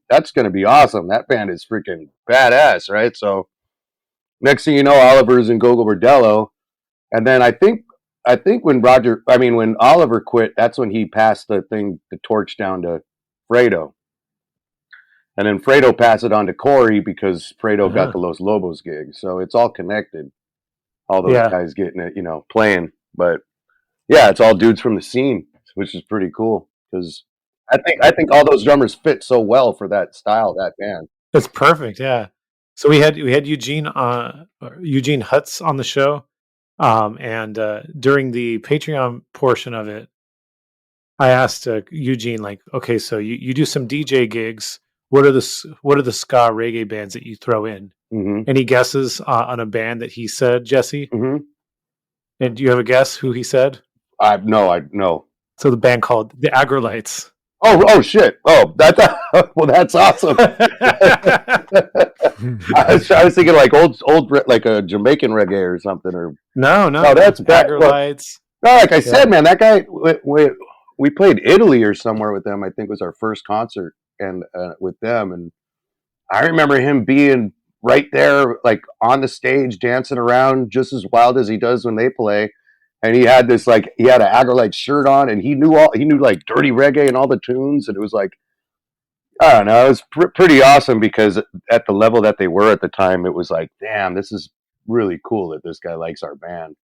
awesome. That band is freaking badass, right? So next thing you know, Oliver's in Gogo Bordello, and then I think when Oliver quit, that's when he passed the torch down to Fredo, and then Fredo passed it on to Corey because Fredo got the Los Lobos gig. So it's all connected. All those guys getting it, playing, but yeah, it's all dudes from the scene, which is pretty cool. Because I think all those drummers fit so well for that style, that band. That's perfect. Yeah. So we had Eugene Hutz on the show, and during the Patreon portion of it, I asked Eugene, like, okay, so you do some DJ gigs. What are the ska reggae bands that you throw in? Mm-hmm. Any guesses on a band that he said, Jesse? Mm-hmm. And do you have a guess who he said? No. So the band called the Agrolites. Oh shit! Oh, that's awesome. I was thinking like old like a Jamaican reggae or something, or no, that's Agrolites. No, like I said, man, that guy. We played Italy or somewhere with them. I think was our first concert and with them, and I remember him being right there, like on the stage, dancing around just as wild as he does when they play. And he had this he had an Agrolite shirt on, and he knew like dirty reggae and all the tunes, and it was like, I don't know, it was pretty awesome because at the level that they were at the time, it was like, damn, this is really cool that this guy likes our band.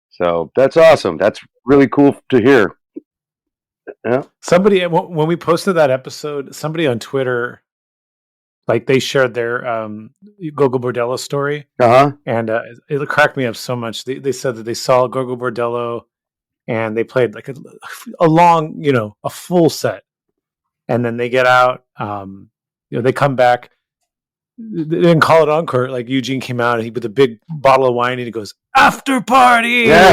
So that's awesome. That's really cool to hear. Yeah. Somebody, when we posted that episode, somebody on Twitter, like they shared their Gogo Bordello story, and it cracked me up so much. They said that they saw Gogo Bordello, and they played like a long, a full set, and then they get out. They come back. They didn't call it encore. Like Eugene came out and he with a big bottle of wine and he goes, "After party!" Yeah.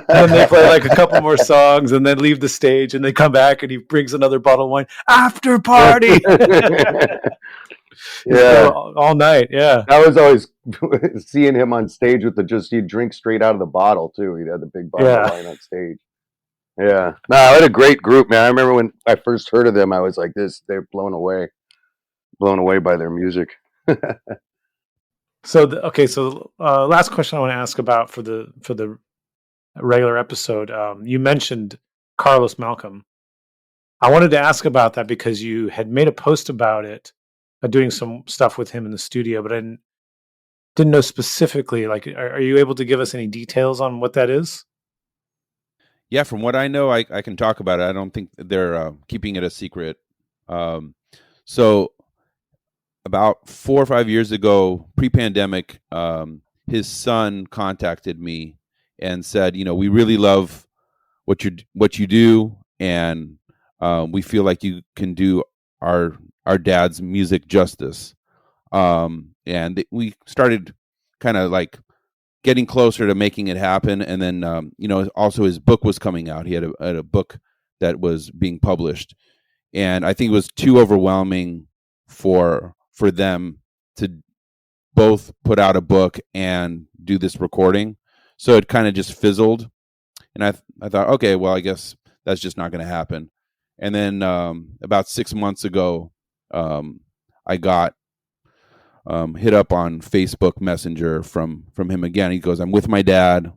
And they play like a couple more songs and then leave the stage and they come back and he brings another bottle of wine. "After party!" Yeah, all night. Yeah, I was always seeing him on stage with he'd drink straight out of the bottle too. He had the big bottle of wine on stage. Yeah, no, I had a great group, man. I remember when I first heard of them, I was like, they're blown away by their music. So last question I want to ask about for the regular episode. You mentioned Carlos Malcolm. I wanted to ask about that because you had made a post about it, doing some stuff with him in the studio, but I didn't know specifically. Like, are you able to give us any details on what that is? Yeah, from what I know, I can talk about it. I don't think they're keeping it a secret. So about 4 or 5 years ago, pre-pandemic, his son contacted me and said, we really love what you do, and we feel like you can do our dad's music justice. And we started kind of like getting closer to making it happen. And then, also his book was coming out. He had a book that was being published. And I think it was too overwhelming for them to both put out a book and do this recording. So it kind of just fizzled. And I thought, okay, well, I guess that's just not going to happen. And then about 6 months ago, I got hit up on Facebook Messenger from him again. He goes, "I'm with my dad.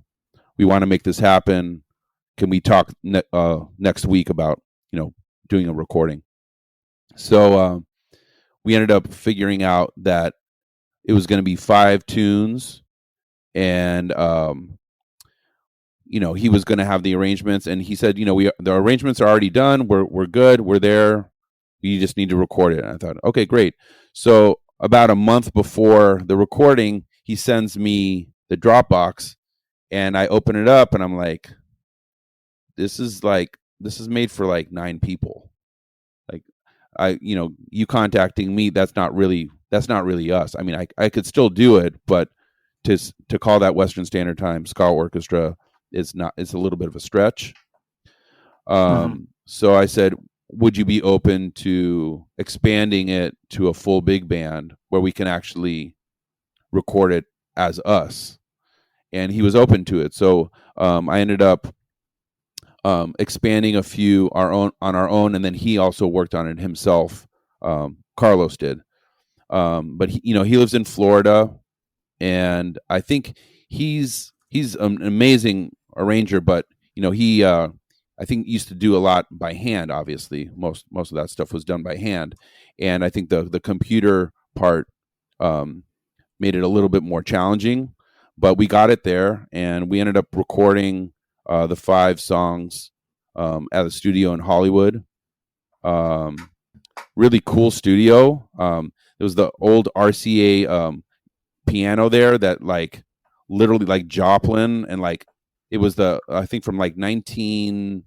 We want to make this happen. Can we talk next week about doing a recording?" So we ended up figuring out that it was going to be 5 tunes, and he was going to have the arrangements. And he said, the arrangements are already done. We're good. We're there. You just need to record it. And I thought, okay, great. So about a month before the recording, he sends me the Dropbox, and I open it up, and I'm like, this is made for like 9 people. Like, you contacting me, that's not really us. I mean, I could still do it, but to call that Western Standard Time Ska Orchestra it's a little bit of a stretch. So I said, would you be open to expanding it to a full big band where we can actually record it as us? And he was open to it. So I ended up expanding a few on our own, and then he also worked on it himself. Carlos did, but he lives in Florida, and I think he's an amazing arranger. But he I think used to do a lot by hand. Obviously, most of that stuff was done by hand, and I think the computer part made it a little bit more challenging. But we got it there, and we ended up recording the 5 songs at a studio in Hollywood. Really cool studio. It was the old RCA piano there that like literally like Joplin, and like it was I think from like 19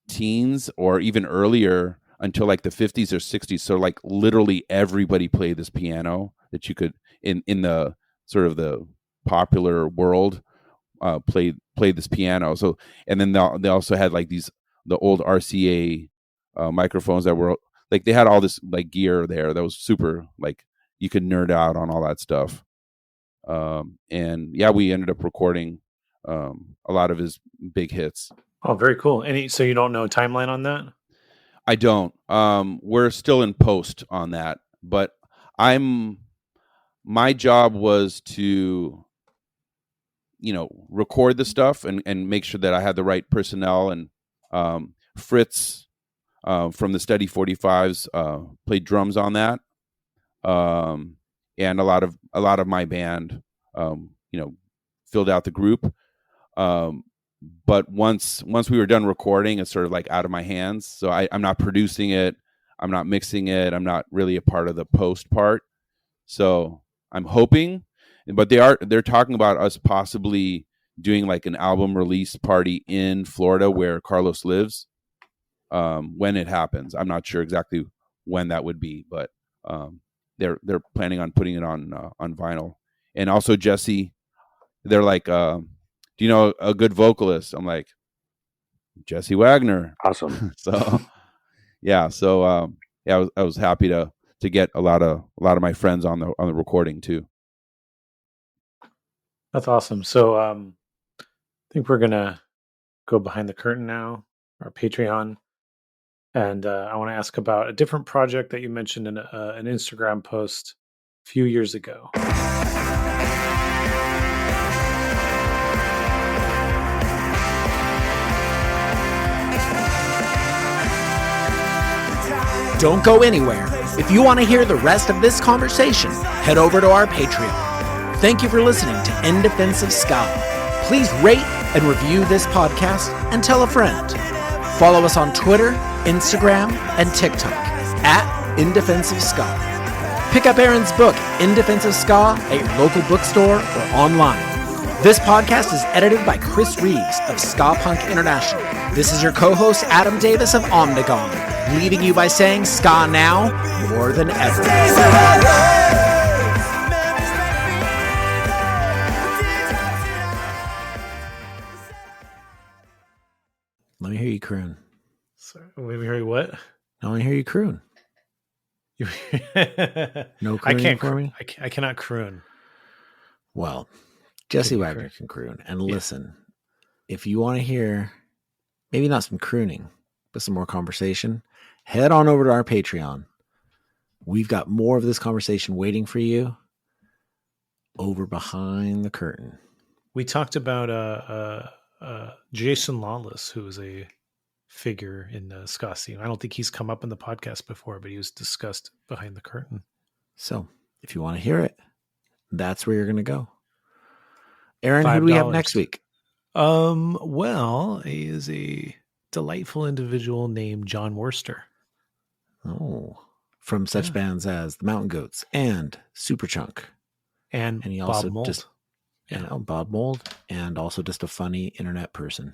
teens or even earlier until like the 50s or 60s. So like literally everybody played this piano that you could in the sort of the popular world played this piano. So, and then they also had like the old RCA microphones that were like, they had all this like gear there that was super, like you could nerd out on all that stuff. And yeah, we ended up recording a lot of his big hits. Oh, very cool. So you don't know a timeline on that? I don't. We're still in post on that, but my job was to record the stuff and make sure that I had the right personnel. And Fritz from the Steady 45s played drums on that, and a lot of my band filled out the group. But once we were done recording, it's sort of like out of my hands. So I'm not producing it, I'm not mixing it, I'm not really a part of the post part. So I'm hoping. But they're talking about us possibly doing like an album release party in Florida where Carlos lives. When it happens, I'm not sure exactly when that would be, but they're planning on putting it on vinyl. And also Jesse, they're like, do you know a good vocalist? I'm like, Jesse Wagner. Awesome. So yeah, I was happy to get a lot of my friends on the recording too. That's awesome. So I think we're gonna go behind the curtain now, our Patreon, and I want to ask about a different project that you mentioned in an Instagram post a few years ago. Don't go anywhere. If you want to hear the rest of this conversation, head over to our Patreon. Thank you for listening to In Defense of Ska. Please rate and review this podcast and tell a friend. Follow us on Twitter, Instagram, and TikTok at In Defense of Ska. Pick up Aaron's book, In Defense of Ska, at your local bookstore or online. This podcast is edited by Chris Reeves of Ska Punk International. This is your co-host, Adam Davis of Omnigon, leaving you by saying ska now more than ever. croon. Sorry, let me hear you what? I want to hear you croon. No crooning I can't for me? I cannot croon. Well, Jesse Wagner can croon. And listen, if you want to hear maybe not some crooning, but some more conversation, head on over to our Patreon. We've got more of this conversation waiting for you over behind the curtain. We talked about Jason Lawless, who is a figure in the ska scene. I don't think he's come up in the podcast before, but he was discussed behind the curtain. So if you want to hear it, that's where you're going to go. Aaron, $5. who do we have next week? Well, he is a delightful individual named John Worster. Oh, from such bands as the Mountain Goats and Superchunk. And he Bob also Mould. Bob Mould, and also just a funny internet person.